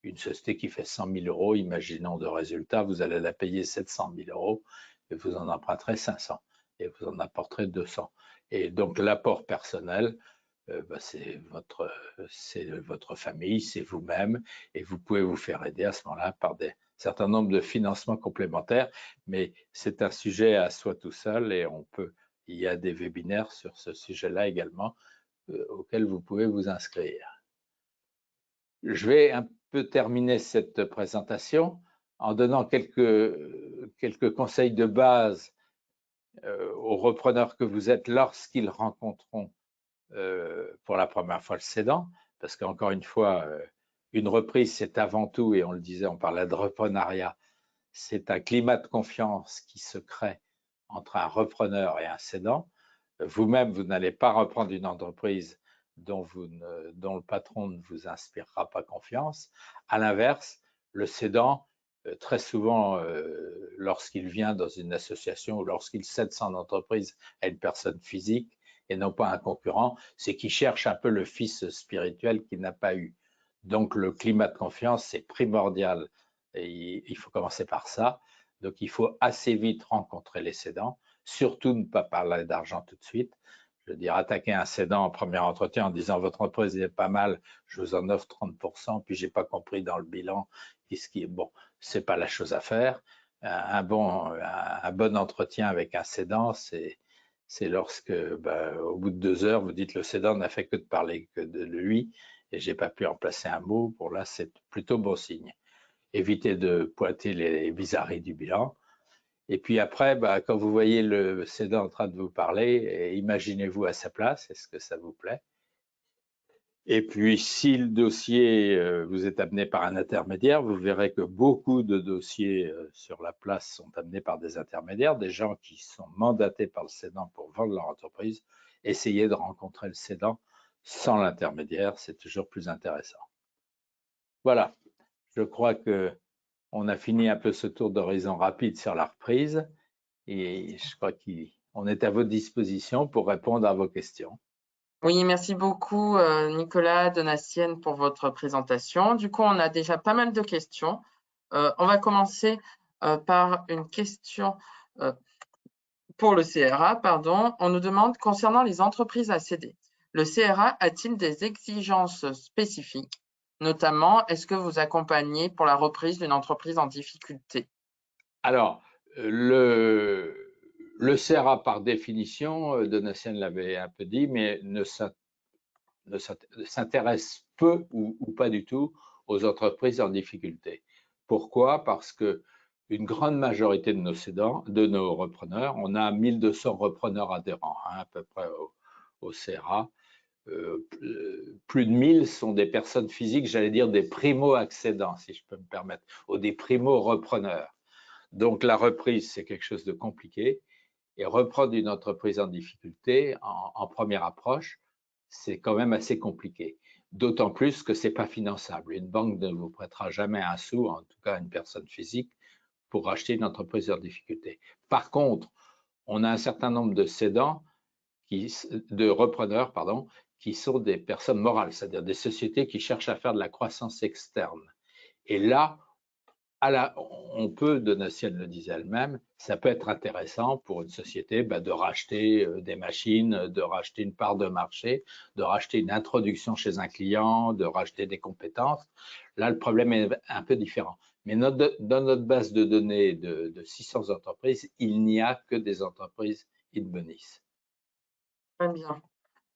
Speaker 2: qu'une société qui fait 100 000 €, imaginons de résultats, vous allez la payer 700 000 € et vous en emprunterez 500 et vous en apporterez 200. Et donc l'apport personnel, c'est votre famille, c'est vous-même, et vous pouvez vous faire aider à ce moment-là par des certain nombre de financements complémentaires, mais c'est un sujet à soi tout seul et il y a des webinaires sur ce sujet-là également auxquels vous pouvez vous inscrire. Je vais un peu terminer cette présentation en donnant quelques conseils de base aux repreneurs que vous êtes lorsqu'ils rencontreront pour la première fois le cédant, parce qu'encore une fois, une reprise, c'est avant tout, et on le disait, on parlait de reprenariat, c'est un climat de confiance qui se crée entre un repreneur et un cédant. Vous-même, vous n'allez pas reprendre une entreprise dont le patron ne vous inspirera pas confiance. À l'inverse, le cédant, très souvent, lorsqu'il vient dans une association ou lorsqu'il cède son entreprise à une personne physique et non pas un concurrent, c'est qu'il cherche un peu le fils spirituel qu'il n'a pas eu. Donc, le climat de confiance, c'est primordial. Et il faut commencer par ça. Donc, il faut assez vite rencontrer les cédants. Surtout ne pas parler d'argent tout de suite. Je veux dire, attaquer un cédant en premier entretien en disant votre entreprise est pas mal, je vous en offre 30%, puis j'ai pas compris dans le bilan ce qui est bon, c'est pas la chose à faire. Un bon entretien avec un cédant, c'est lorsque, au bout de 2 heures, vous dites le cédant n'a fait que de parler que de lui et j'ai pas pu en placer un mot. Pour là, c'est plutôt bon signe. Évitez de pointer les bizarreries du bilan. Et puis après, quand vous voyez le cédant en train de vous parler, imaginez-vous à sa place, est-ce que ça vous plaît? Et puis, si le dossier, vous êtes amené par un intermédiaire, vous verrez que beaucoup de dossiers sur la place sont amenés par des intermédiaires, des gens qui sont mandatés par le cédant pour vendre leur entreprise. Essayez de rencontrer le cédant sans l'intermédiaire, c'est toujours plus intéressant. Voilà, je crois qu'on a fini un peu ce tour d'horizon rapide sur la reprise et je crois qu'on est à votre disposition pour répondre à vos questions.
Speaker 1: Oui, merci beaucoup Nicolas, Donatienne pour votre présentation. Du coup, on a déjà pas mal de questions. On va commencer par une question pour le CRA, pardon. On nous demande concernant les entreprises à céder. Le CRA a-t-il des exigences spécifiques? Notamment, est-ce que vous accompagnez pour la reprise d'une entreprise en difficulté?
Speaker 2: Alors, le CRA, par définition, Donatienne l'avait un peu dit, mais ne s'intéresse peu ou pas du tout aux entreprises en difficulté. Pourquoi? Parce que une grande majorité de nos cédants, de nos repreneurs, on a 1200 repreneurs adhérents, à peu près au CRA. Plus de 1000 sont des personnes physiques, j'allais dire des primo-accédants, si je peux me permettre, ou des primo-repreneurs. Donc la reprise, c'est quelque chose de compliqué. Et reprendre une entreprise en difficulté, en première approche, c'est quand même assez compliqué. D'autant plus que ce n'est pas finançable. Une banque ne vous prêtera jamais un sou, en tout cas une personne physique, pour acheter une entreprise en difficulté. Par contre, on a un certain nombre de cédants, de repreneurs, pardon, qui sont des personnes morales, c'est-à-dire des sociétés qui cherchent à faire de la croissance externe. Et là, on peut, Donatienne le disait elle-même, ça peut être intéressant pour une société de racheter des machines, de racheter une part de marché, de racheter une introduction chez un client, de racheter des compétences. Là, le problème est un peu différent. Mais dans notre base de données de 600 entreprises, il n'y a que des entreprises in bonis.
Speaker 1: Très bien.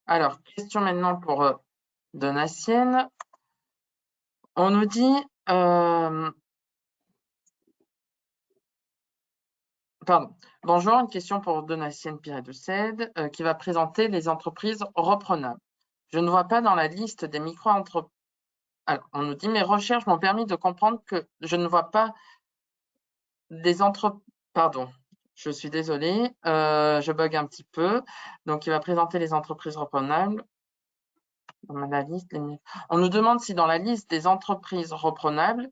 Speaker 1: Alors, question maintenant pour Donatienne. On nous dit, bonjour, une question pour Donatienne Piret-Doucet qui va présenter les entreprises reprenables. Je ne vois pas dans la liste des micro-entreprises Alors, on nous dit, mes recherches m'ont permis de comprendre que je ne vois pas des entreprises. Pardon, je suis désolée, je bug un petit peu. Donc, il va présenter les entreprises reprenables. Dans la liste, on nous demande si dans la liste des entreprises reprenables,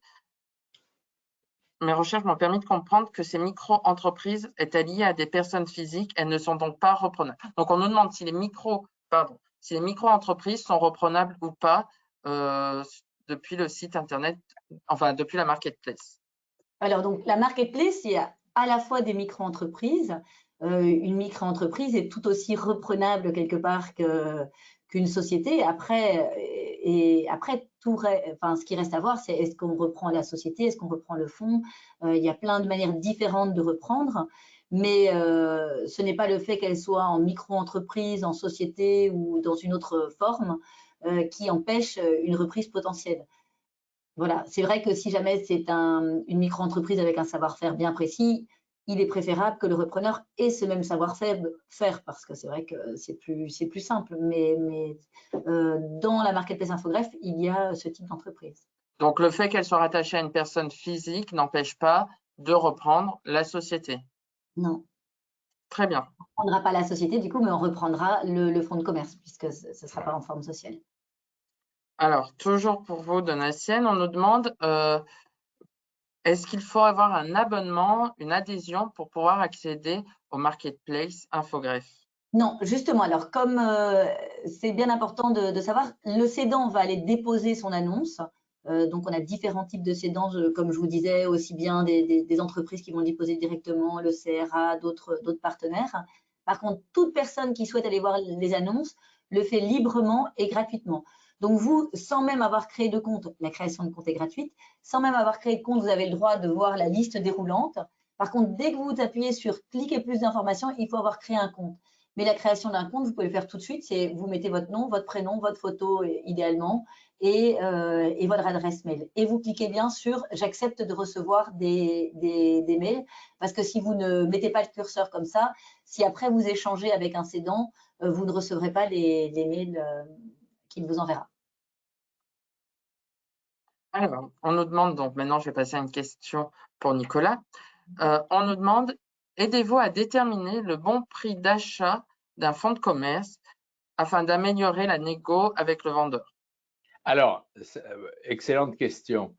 Speaker 1: mes recherches m'ont permis de comprendre que ces micro-entreprises étaient liées à des personnes physiques, elles ne sont donc pas reprenables. Donc, on nous demande si les micro-entreprises sont reprenables ou pas depuis le site internet, enfin depuis la marketplace.
Speaker 3: Alors, donc, la marketplace, il y a à la fois des micro-entreprises. Une micro-entreprise est tout aussi reprenable quelque part qu'une société. Après, ce qui reste à voir, c'est est-ce qu'on reprend la société, est-ce qu'on reprend le fonds. Il y a plein de manières différentes de reprendre, mais ce n'est pas le fait qu'elle soit en micro-entreprise, en société ou dans une autre forme qui empêche une reprise potentielle. Voilà, c'est vrai que si jamais c'est une micro-entreprise avec un savoir-faire bien précis, il est préférable que le repreneur ait ce même savoir-faire, parce que c'est vrai que c'est plus simple. Mais dans la marketplace Infogreffe, il y a ce type d'entreprise.
Speaker 1: Donc, le fait qu'elle soit rattachée à une personne physique n'empêche pas de reprendre la société.
Speaker 3: Non.
Speaker 1: Très bien.
Speaker 3: On ne reprendra pas la société, du coup, mais on reprendra le fonds de commerce, puisque ce ne sera pas en forme sociale.
Speaker 1: Alors, toujours pour vous, Donatienne, on nous demande est-ce qu'il faut avoir un abonnement, une adhésion pour pouvoir accéder au marketplace Infogreffe?
Speaker 3: Non, justement, alors comme c'est bien important de savoir, le cédant va aller déposer son annonce. Donc, on a différents types de cédants, comme je vous disais, aussi bien des entreprises qui vont déposer directement, le CRA, d'autres partenaires. Par contre, toute personne qui souhaite aller voir les annonces le fait librement et gratuitement. Donc, vous, sans même avoir créé de compte, la création de compte est gratuite, sans même avoir créé de compte, vous avez le droit de voir la liste déroulante. Par contre, dès que vous appuyez sur « Cliquez plus d'informations », il faut avoir créé un compte. Mais la création d'un compte, vous pouvez le faire tout de suite. C'est vous mettez votre nom, votre prénom, votre photo idéalement et votre adresse mail. Et vous cliquez bien sur « J'accepte de recevoir des mails » parce que si vous ne mettez pas le curseur comme ça, si après vous échangez avec un cédant, vous ne recevrez pas les mails qu'il vous enverra.
Speaker 1: Alors, on nous demande, donc maintenant je vais passer à une question pour Nicolas. On nous demande, aidez-vous à déterminer le bon prix d'achat d'un fonds de commerce afin d'améliorer la négo avec le vendeur?
Speaker 2: Alors, excellente question.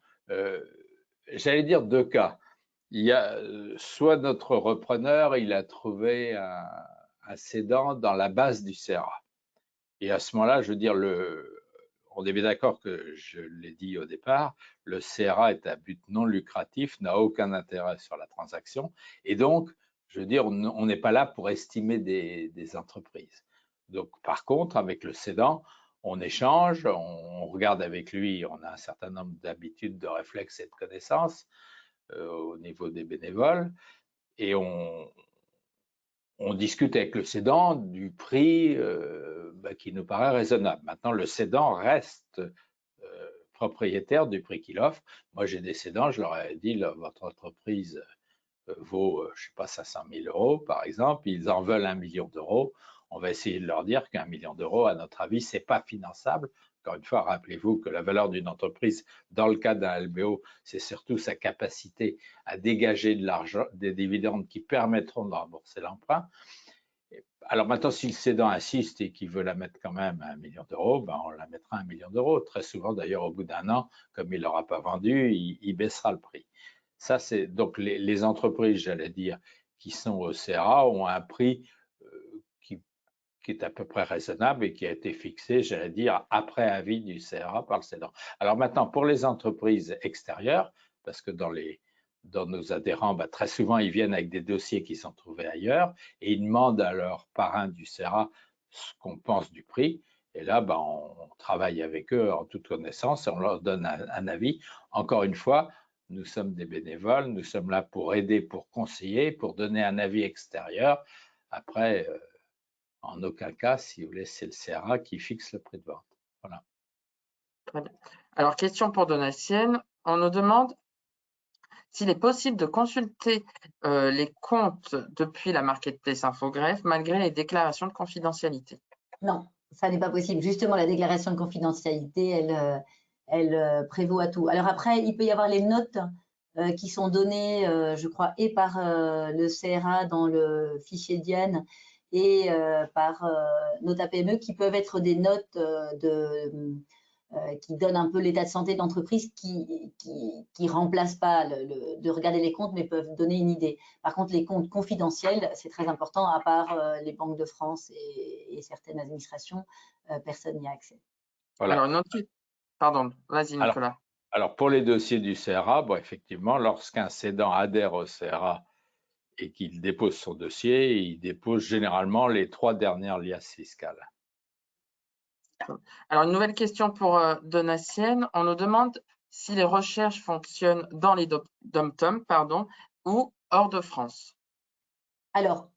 Speaker 2: J'allais dire deux cas. Il y a soit notre repreneur, il a trouvé un cédant dans la base du CRA. Et à ce moment-là, je veux dire, on est bien d'accord que je l'ai dit au départ, le CRA est à but non lucratif, n'a aucun intérêt sur la transaction. Et donc, je veux dire, on n'est pas là pour estimer des entreprises. Donc, par contre, avec le cédant, on échange, on regarde avec lui, on a un certain nombre d'habitudes, de réflexes et de connaissances au niveau des bénévoles, et on discute avec le cédant du prix qui nous paraît raisonnable. Maintenant, le cédant reste propriétaire du prix qu'il offre. Moi, j'ai des cédants, je leur ai dit, votre entreprise vaut, je ne sais pas, 500 000 euros, par exemple. Ils en veulent 1 million d'euros. On va essayer de leur dire qu'un million d'euros, à notre avis, ce n'est pas finançable. Encore une fois, rappelez-vous que la valeur d'une entreprise, dans le cas d'un LBO, c'est surtout sa capacité à dégager de l'argent, des dividendes qui permettront de rembourser l'emprunt. Alors maintenant, si le cédant insiste et qu'il veut la mettre quand même à 1 million d'euros, ben on la mettra à 1 million d'euros. Très souvent, d'ailleurs, au bout d'un an, comme il ne l'aura pas vendu, il baissera le prix. Ça, c'est donc les entreprises, j'allais dire, qui sont au CRA ont un prix qui est à peu près raisonnable et qui a été fixé, j'allais dire, après avis du CRA par le cédant. Alors maintenant, pour les entreprises extérieures, parce que dans nos adhérents, très souvent, ils viennent avec des dossiers qui sont trouvés ailleurs et ils demandent à leur parrain du CRA ce qu'on pense du prix. Et là, on travaille avec eux en toute connaissance et on leur donne un avis. Encore une fois, nous sommes des bénévoles, nous sommes là pour aider, pour conseiller, pour donner un avis extérieur. Après, en aucun cas, si vous voulez, c'est le CRA qui fixe le prix de vente. Voilà.
Speaker 1: Très bien. Alors, question pour Donatienne. On nous demande s'il est possible de consulter les comptes depuis la marketplace Infogreffe malgré les déclarations de confidentialité.
Speaker 3: Non, ça n'est pas possible. Justement, la déclaration de confidentialité, elle prévaut à tout. Alors après, il peut y avoir les notes qui sont données, je crois, et par le CRA dans le fichier Diane et par Nota PME, qui peuvent être des notes qui donnent un peu l'état de santé d'entreprise, qui remplacent pas de regarder les comptes, mais peuvent donner une idée. Par contre, les comptes confidentiels, c'est très important, à part les banques de France et certaines administrations, personne n'y a accès.
Speaker 2: Voilà.
Speaker 1: Alors, une autre... Pardon, vas-y Nicolas.
Speaker 2: Alors, pour les dossiers du CRA, bon, effectivement, lorsqu'un cédant adhère au CRA et qu'il dépose son dossier, il dépose généralement les 3 dernières liasses fiscales.
Speaker 1: Alors, une nouvelle question pour Donatienne. On nous demande si les recherches fonctionnent dans les DOM-TOM, ou hors de France.
Speaker 3: Alors,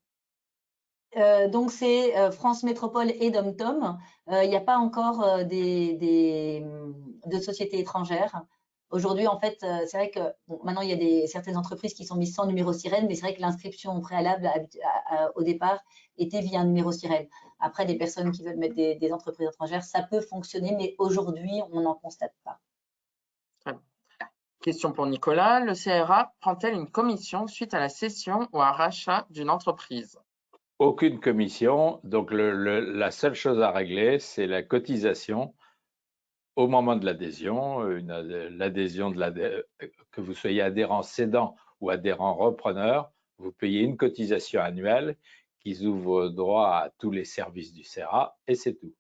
Speaker 3: donc c'est France Métropole et DOM-TOM. Il n'y a pas encore de sociétés étrangères. Aujourd'hui, en fait, c'est vrai que maintenant, il y a certaines entreprises qui sont mises sans numéro sirène, mais c'est vrai que l'inscription préalable au départ était via un numéro sirène. Après, des personnes qui veulent mettre des entreprises étrangères, ça peut fonctionner, mais aujourd'hui, on n'en constate pas.
Speaker 1: Question pour Nicolas. Le CRA prend-elle une commission suite à la cession ou à rachat d'une entreprise?
Speaker 2: Aucune commission. Donc, la seule chose à régler, c'est la cotisation au moment de l'adhésion. L'adhésion que vous soyez adhérent cédant ou adhérent repreneur, vous payez une cotisation annuelle qui ouvre droit à tous les services du CRA et c'est tout.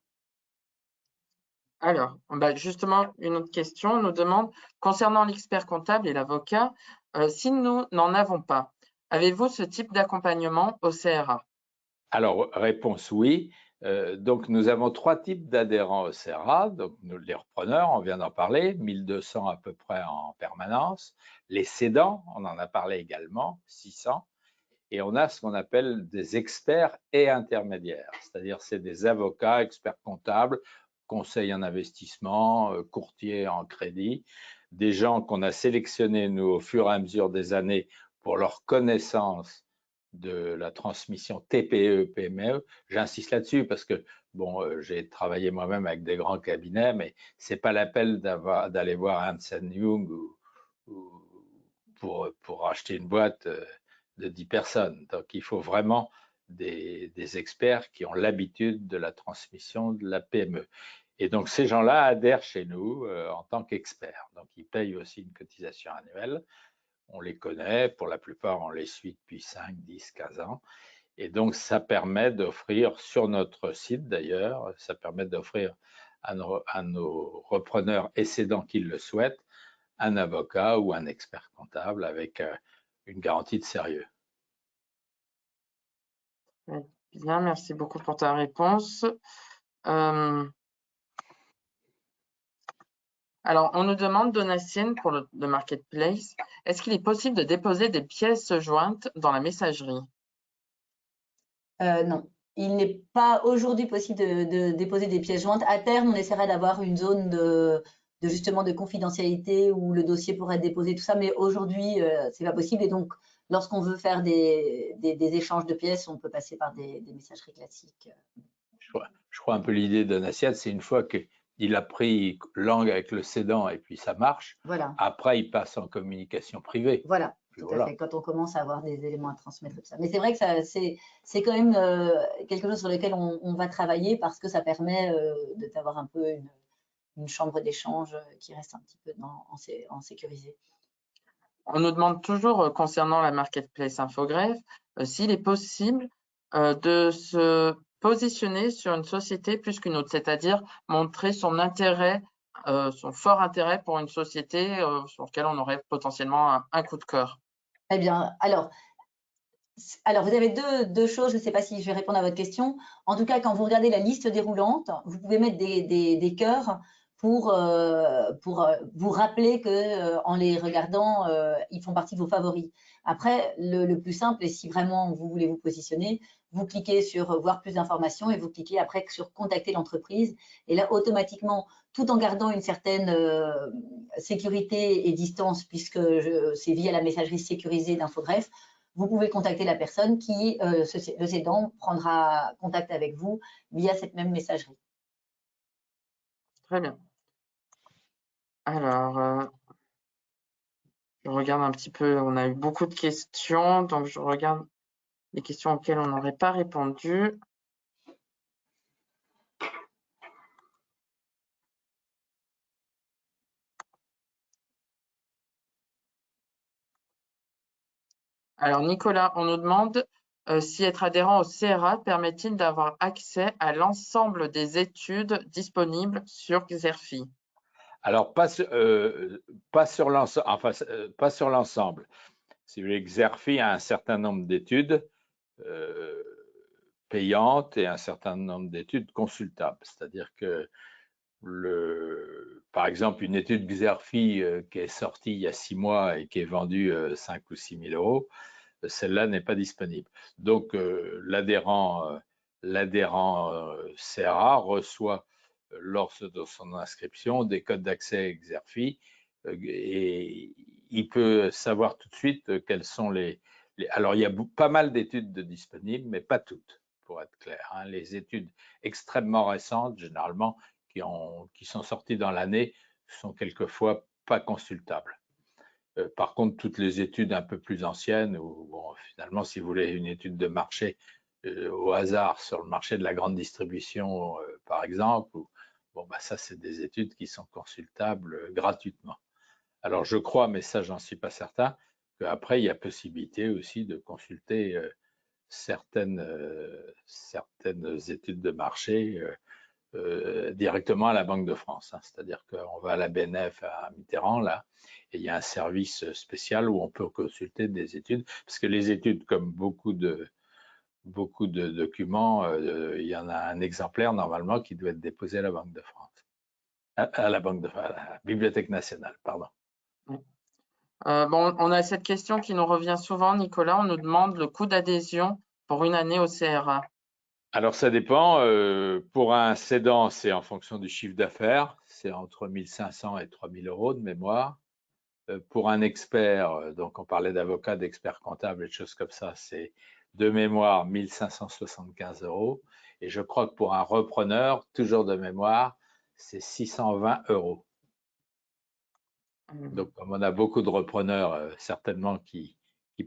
Speaker 1: Alors, justement, une autre question, on nous demande, concernant l'expert comptable et l'avocat, si nous n'en avons pas, avez-vous ce type d'accompagnement au CRA?
Speaker 2: Alors, réponse oui. Donc, nous avons 3 types d'adhérents au CRA. Donc, les repreneurs, on vient d'en parler, 1200 à peu près en permanence. Les cédants, on en a parlé également, 600. Et on a ce qu'on appelle des experts et intermédiaires, c'est-à-dire c'est des avocats, experts comptables, conseils en investissement, courtiers en crédit, des gens qu'on a sélectionnés, nous, au fur et à mesure des années pour leur connaissance de la transmission TPE, PME. J'insiste là-dessus parce que, bon, j'ai travaillé moi-même avec des grands cabinets, mais c'est pas l'appel d'aller voir Ernst Young ou pour acheter une boîte de 10 personnes. Donc, il faut vraiment des experts qui ont l'habitude de la transmission de la PME. Et donc, ces gens-là adhèrent chez nous en tant qu'experts. Donc, ils payent aussi une cotisation annuelle. On les connaît, pour la plupart, on les suit depuis 5, 10, 15 ans. Et donc, ça permet d'offrir, sur notre site d'ailleurs, ça permet d'offrir à nos repreneurs et cédants qui le souhaitent, un avocat ou un expert comptable avec une garantie de sérieux.
Speaker 1: Bien, merci beaucoup pour ta réponse. Alors, on nous demande, Donatienne, pour le marketplace, est-ce qu'il est possible de déposer des pièces jointes dans la messagerie?
Speaker 3: Non, il n'est pas aujourd'hui possible de déposer des pièces jointes. À terme, on essaiera d'avoir une zone justement de confidentialité où le dossier pourrait être déposé, tout ça, mais aujourd'hui, c'est pas possible. Et donc, lorsqu'on veut faire des échanges de pièces, on peut passer par des messageries classiques.
Speaker 2: Je crois un peu l'idée d'un assiette, c'est une fois qu'il a pris langue avec le cédant et puis ça marche,
Speaker 3: voilà.
Speaker 2: Après il passe en communication privée.
Speaker 3: Voilà, tout à fait, quand on commence à avoir des éléments à transmettre et tout ça. Mais c'est vrai que c'est quand même quelque chose sur lequel on va travailler parce que ça permet d'avoir un peu une chambre d'échange qui reste un petit peu en sécurisé.
Speaker 1: On nous demande toujours, concernant la marketplace Infogreffe, s'il est possible de se positionner sur une société plus qu'une autre, c'est-à-dire montrer son intérêt, son fort intérêt pour une société sur laquelle on aurait potentiellement un coup de cœur.
Speaker 3: Eh bien, alors vous avez deux choses, je ne sais pas si je vais répondre à votre question. En tout cas, quand vous regardez la liste déroulante, vous pouvez mettre des cœurs pour vous rappeler qu'en les regardant, ils font partie de vos favoris. Après, le plus simple, et si vraiment vous voulez vous positionner, vous cliquez sur voir plus d'informations et vous cliquez après sur contacter l'entreprise. Et là, automatiquement, tout en gardant une certaine sécurité et distance, puisque c'est via la messagerie sécurisée d'Infogreffe, vous pouvez contacter la personne qui, le cédant, prendra contact avec vous via cette même messagerie.
Speaker 1: Très bien. Alors, je regarde un petit peu, on a eu beaucoup de questions, donc je regarde les questions auxquelles on n'aurait pas répondu. Alors Nicolas, on nous demande si être adhérent au CRA permet-il d'avoir accès à l'ensemble des études disponibles sur Xerfi?
Speaker 2: Alors, pas sur l'ensemble. Enfin, pas sur l'ensemble. Si vous voulez, Xerfi a un certain nombre d'études payantes et un certain nombre d'études consultables. C'est-à-dire que, par exemple, une étude Xerfi qui est sortie il y a 6 mois et qui est vendue 5 ou 6 000 euros, celle-là n'est pas disponible. Donc, l'adhérent CRA reçoit lors de son inscription des codes d'accès Xerfi et il peut savoir tout de suite quels sont alors, il y a pas mal d'études disponibles, mais pas toutes, pour être clair. Hein. Les études extrêmement récentes, généralement, qui sont sorties dans l'année, sont quelquefois pas consultables. Par contre, toutes les études un peu plus anciennes, ou bon, finalement, si vous voulez une étude de marché au hasard sur le marché de la grande distribution, par exemple, bon, bah, ça, c'est des études qui sont consultables gratuitement. Alors, je crois, mais ça, j'en suis pas certain, qu'après, il y a possibilité aussi de consulter certaines études de marché directement à la Banque de France. Hein. C'est-à-dire qu'on va à la BNF à Mitterrand, là, et il y a un service spécial où on peut consulter des études, parce que les études, comme beaucoup de documents, il y en a un exemplaire normalement qui doit être déposé à la Banque de France. À la Bibliothèque nationale, pardon.
Speaker 1: Bon, on a cette question qui nous revient souvent, Nicolas. On nous demande le coût d'adhésion pour une année au CRA.
Speaker 2: Alors, ça dépend. Pour un cédant, c'est en fonction du chiffre d'affaires. C'est entre 1 500 et 3 000 euros de mémoire. Pour un expert, donc on parlait d'avocat, d'expert comptable et de choses comme ça, c'est de mémoire 1 575 euros. Et je crois que pour un repreneur, toujours de mémoire, c'est 620 euros. Donc, comme on a beaucoup de repreneurs, certainement, qui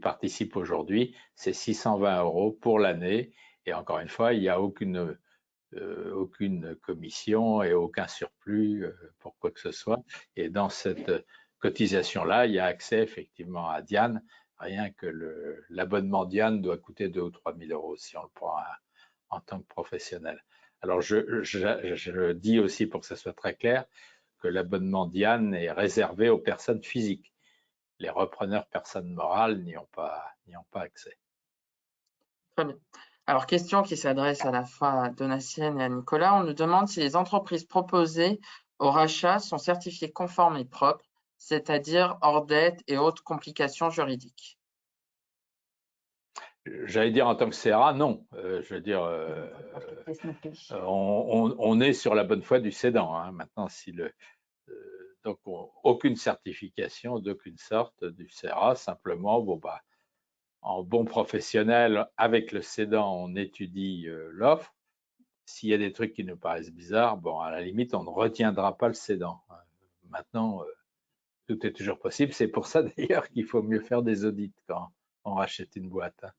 Speaker 2: participent aujourd'hui, c'est 620 euros pour l'année. Et encore une fois, il n'y a aucune commission et aucun surplus pour quoi que ce soit. Et dans cette cotisation-là, il y a accès effectivement à Diane. Rien que l'abonnement Diane doit coûter 2 ou 3 000 euros si on le prend en tant que professionnel. Alors, je dis aussi pour que ce soit très clair que l'abonnement Diane est réservé aux personnes physiques. Les repreneurs personnes morales n'y ont pas accès.
Speaker 1: Très bien. Alors, question qui s'adresse à la fois à Donatienne et à Nicolas. On nous demande si les entreprises proposées au rachat sont certifiées conformes et propres, c'est-à-dire hors dette et autres complications juridiques.
Speaker 2: J'allais dire en tant que CRA, non. Je veux dire, on est sur la bonne foi du cédant. Hein. Maintenant, donc aucune certification d'aucune sorte du CRA, simplement, bon bah, en bon professionnel, avec le cédant, on étudie l'offre. S'il y a des trucs qui nous paraissent bizarres, bon, à la limite, on ne retiendra pas le cédant. Maintenant, tout est toujours possible. C'est pour ça d'ailleurs qu'il faut mieux faire des audits quand on rachète une boîte. Hein.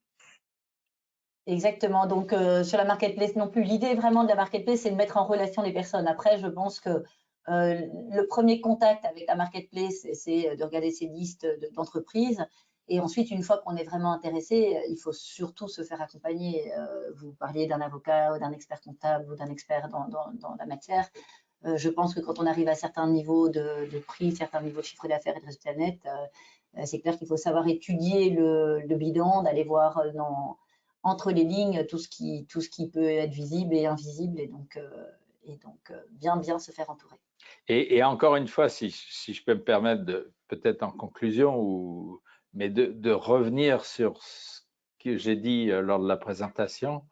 Speaker 3: Exactement. Donc, sur la marketplace non plus, l'idée vraiment de la marketplace, c'est de mettre en relation les personnes. Après, je pense que le premier contact avec la marketplace, c'est de regarder ces listes d'entreprises. Et ensuite, une fois qu'on est vraiment intéressé, il faut surtout se faire accompagner. Vous parliez d'un avocat ou d'un expert comptable ou d'un expert dans la matière. Je pense que quand on arrive à certains niveaux de prix, certains niveaux de chiffre d'affaires et de résultats nets, c'est clair qu'il faut savoir étudier le bilan, d'aller voir entre les lignes tout ce qui peut être visible et invisible, et donc bien se faire entourer.
Speaker 2: Et encore une fois, si je peux me permettre, peut-être en conclusion, mais de revenir sur ce que j'ai dit lors de la présentation,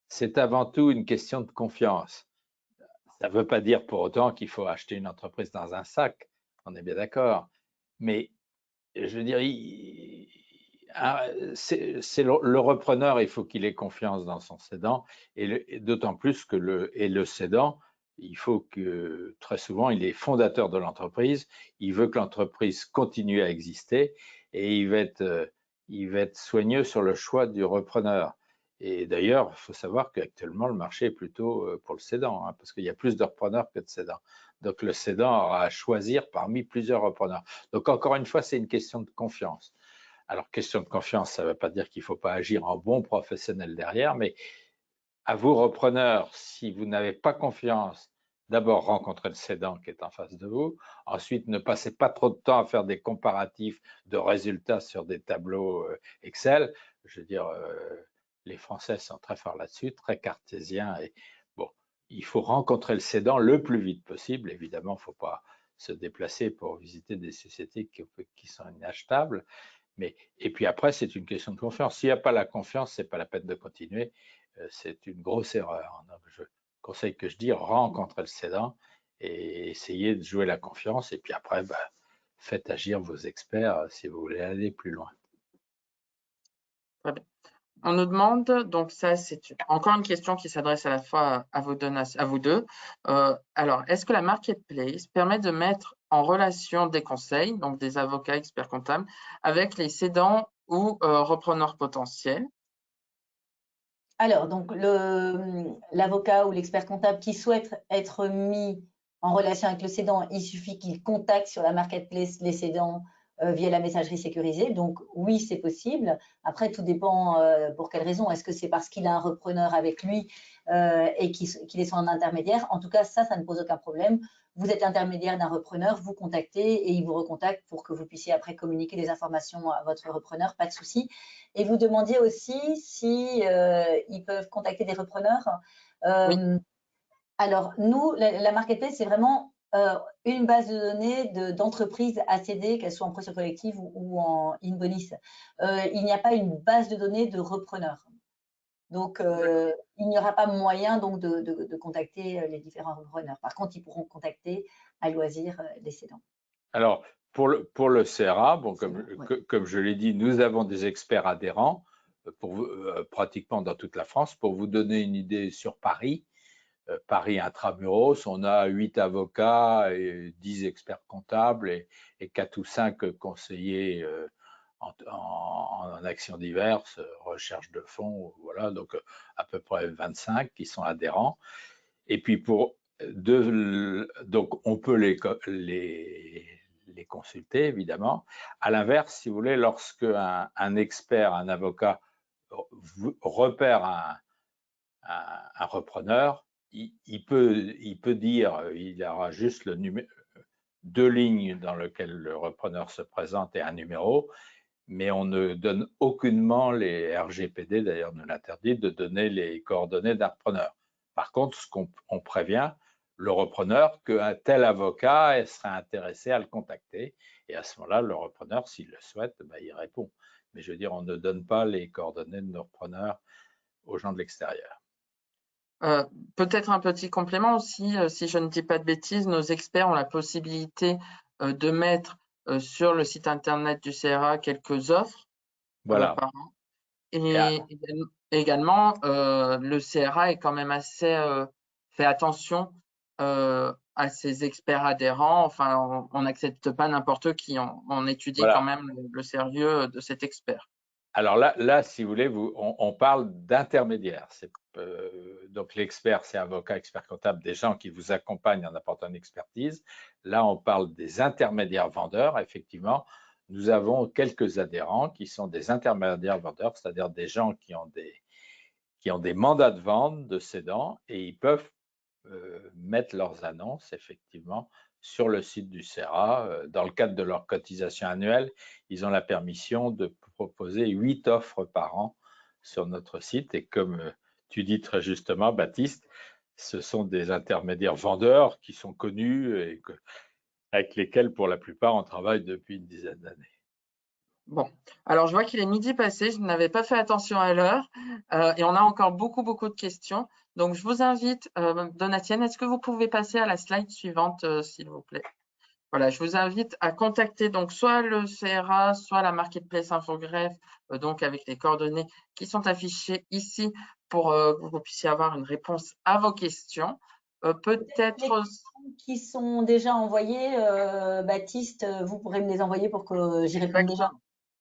Speaker 2: c'est avant tout une question de confiance. Ça ne veut pas dire pour autant qu'il faut acheter une entreprise dans un sac, on est bien d'accord, mais je veux dire, c'est le repreneur, il faut qu'il ait confiance dans son cédant, et d'autant plus que le cédant il faut que, très souvent, il est fondateur de l'entreprise, il veut que l'entreprise continue à exister et il va être soigneux sur le choix du repreneur. Et d'ailleurs, il faut savoir qu'actuellement, le marché est plutôt pour le cédant, hein, parce qu'il y a plus de repreneurs que de cédants. Donc, le cédant aura à choisir parmi plusieurs repreneurs. Donc, encore une fois, c'est une question de confiance. Alors, question de confiance, ça ne veut pas dire qu'il ne faut pas agir en bon professionnel derrière, mais à vous, repreneurs, si vous n'avez pas confiance, d'abord rencontrez le cédant qui est en face de vous. Ensuite, ne passez pas trop de temps à faire des comparatifs de résultats sur des tableaux Excel. Je veux dire, les Français sont très forts là-dessus, très cartésiens. Et bon, il faut rencontrer le cédant le plus vite possible. Évidemment, il ne faut pas se déplacer pour visiter des sociétés qui sont inachetables. Et puis après, c'est une question de confiance. S'il n'y a pas la confiance, ce n'est pas la peine de continuer. C'est une grosse erreur. Donc, le conseil que je dis, rencontrez le cédant et essayez de jouer la confiance. Et puis après, faites agir vos experts si vous voulez aller plus loin.
Speaker 1: Très bien. On nous demande, donc ça c'est encore une question qui s'adresse à la fois à vous deux. Alors, est-ce que la marketplace permet de mettre en relation des conseils, donc des avocats experts comptables, avec les cédants ou repreneurs potentiels?
Speaker 3: Alors, donc l'avocat ou l'expert comptable qui souhaite être mis en relation avec le cédant, il suffit qu'il contacte sur la marketplace les cédants via la messagerie sécurisée. Donc oui, c'est possible. Après, tout dépend pour quelle raison. Est-ce que c'est parce qu'il a un repreneur avec lui et qu'il est son intermédiaire? En tout cas, ça ne pose aucun problème. Vous êtes intermédiaire d'un repreneur, vous contactez et il vous recontacte pour que vous puissiez après communiquer des informations à votre repreneur, pas de souci. Et vous demandiez aussi si ils peuvent contacter des repreneurs.
Speaker 1: Oui.
Speaker 3: Alors, nous, la marketplace, c'est vraiment une base de données d'entreprises ACD, qu'elles soient en procédure collective ou en Inbonis. Il n'y a pas une base de données de repreneurs. Donc, il n'y aura pas moyen donc, de contacter les différents repreneurs. Par contre, ils pourront contacter à loisir les cédants.
Speaker 2: Alors, pour le CRA, bon, comme je l'ai dit, nous avons des experts adhérents pratiquement dans toute la France. Pour vous donner une idée sur Paris, Paris intramuros, on a 8 avocats et 10 experts comptables et 4 ou 5 conseillers en actions diverses, recherche de fonds, voilà, donc à peu près 25 qui sont adhérents. Et puis donc on peut les consulter évidemment. À l'inverse, si vous voulez, lorsque un expert, un avocat repère un repreneur, il peut dire, il aura juste le numéro, 2 lignes dans lesquelles le repreneur se présente et un numéro, mais on ne donne aucunement les RGPD, d'ailleurs nous l'interdit, de donner les coordonnées d'un repreneur. Par contre, on prévient le repreneur qu'un tel avocat serait intéressé à le contacter, et à ce moment-là, le repreneur, s'il le souhaite, il répond. Mais je veux dire, on ne donne pas les coordonnées de nos repreneurs aux gens de l'extérieur.
Speaker 1: Peut-être un petit complément aussi, si je ne dis pas de bêtises, nos experts ont la possibilité de mettre sur le site internet du CRA quelques offres
Speaker 2: Voilà.
Speaker 1: par an. Et également, le CRA est quand même assez fait attention à ses experts adhérents. Enfin, on n'accepte pas n'importe qui. On étudie
Speaker 2: Voilà.
Speaker 1: quand même le sérieux de cet expert.
Speaker 2: Alors là, si vous voulez, on parle d'intermédiaire. Donc l'expert, c'est avocat, expert comptable, des gens qui vous accompagnent en apportant une expertise. Là, on parle des intermédiaires vendeurs. Effectivement, nous avons quelques adhérents qui sont des intermédiaires vendeurs, c'est-à-dire des gens qui ont des mandats de vente de cédants et ils peuvent mettre leurs annonces, effectivement, sur le site du CERA. Dans le cadre de leur cotisation annuelle, ils ont la permission de proposer 8 offres par an sur notre site. Et comme tu dis très justement, Baptiste, ce sont des intermédiaires vendeurs qui sont connus et avec lesquels, pour la plupart, on travaille depuis une dizaine d'années.
Speaker 1: Bon, alors je vois qu'il est midi passé, je n'avais pas fait attention à l'heure et on a encore beaucoup de questions. Donc, je vous invite, Donatienne, est-ce que vous pouvez passer à la slide suivante, s'il vous plaît? Voilà, je vous invite à contacter donc soit le CRA, soit la Marketplace Infogreffe, donc avec les coordonnées qui sont affichées ici pour que vous puissiez avoir une réponse à vos questions. Peut-être
Speaker 3: qui sont déjà envoyées, Baptiste, vous pourrez me les envoyer pour que j'y réponde déjà.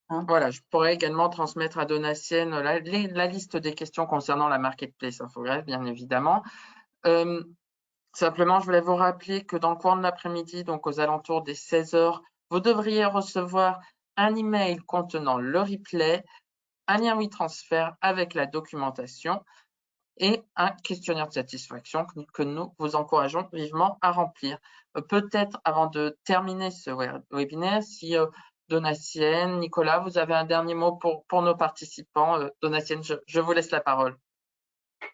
Speaker 3: Hein?
Speaker 1: Voilà, je pourrais également transmettre à Donatienne la liste des questions concernant la marketplace Infogreffe, bien évidemment. Simplement, je voulais vous rappeler que dans le cours de l'après-midi, donc aux alentours des 16 h, vous devriez recevoir un email contenant le replay, un lien WeTransfer avec la documentation et un questionnaire de satisfaction que nous vous encourageons vivement à remplir. Peut-être avant de terminer ce webinaire, si Donatienne, Nicolas, vous avez un dernier mot pour nos participants. Donatienne, je vous laisse la parole.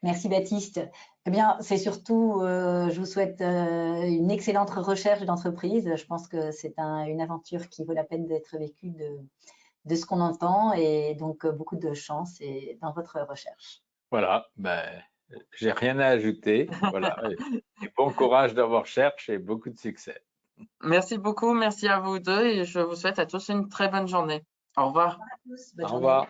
Speaker 3: Merci Baptiste. Eh bien, c'est surtout, je vous souhaite une excellente recherche d'entreprise. Je pense que c'est une aventure qui vaut la peine d'être vécue de ce qu'on entend, et donc beaucoup de chance dans votre recherche.
Speaker 2: Voilà, j'ai rien à ajouter. Voilà, et bon courage dans vos recherches et beaucoup de succès.
Speaker 1: Merci beaucoup, merci à vous deux et je vous souhaite à tous une très bonne journée. Au revoir.
Speaker 3: Au revoir à tous, bonne
Speaker 2: Au
Speaker 3: journée.
Speaker 2: revoir.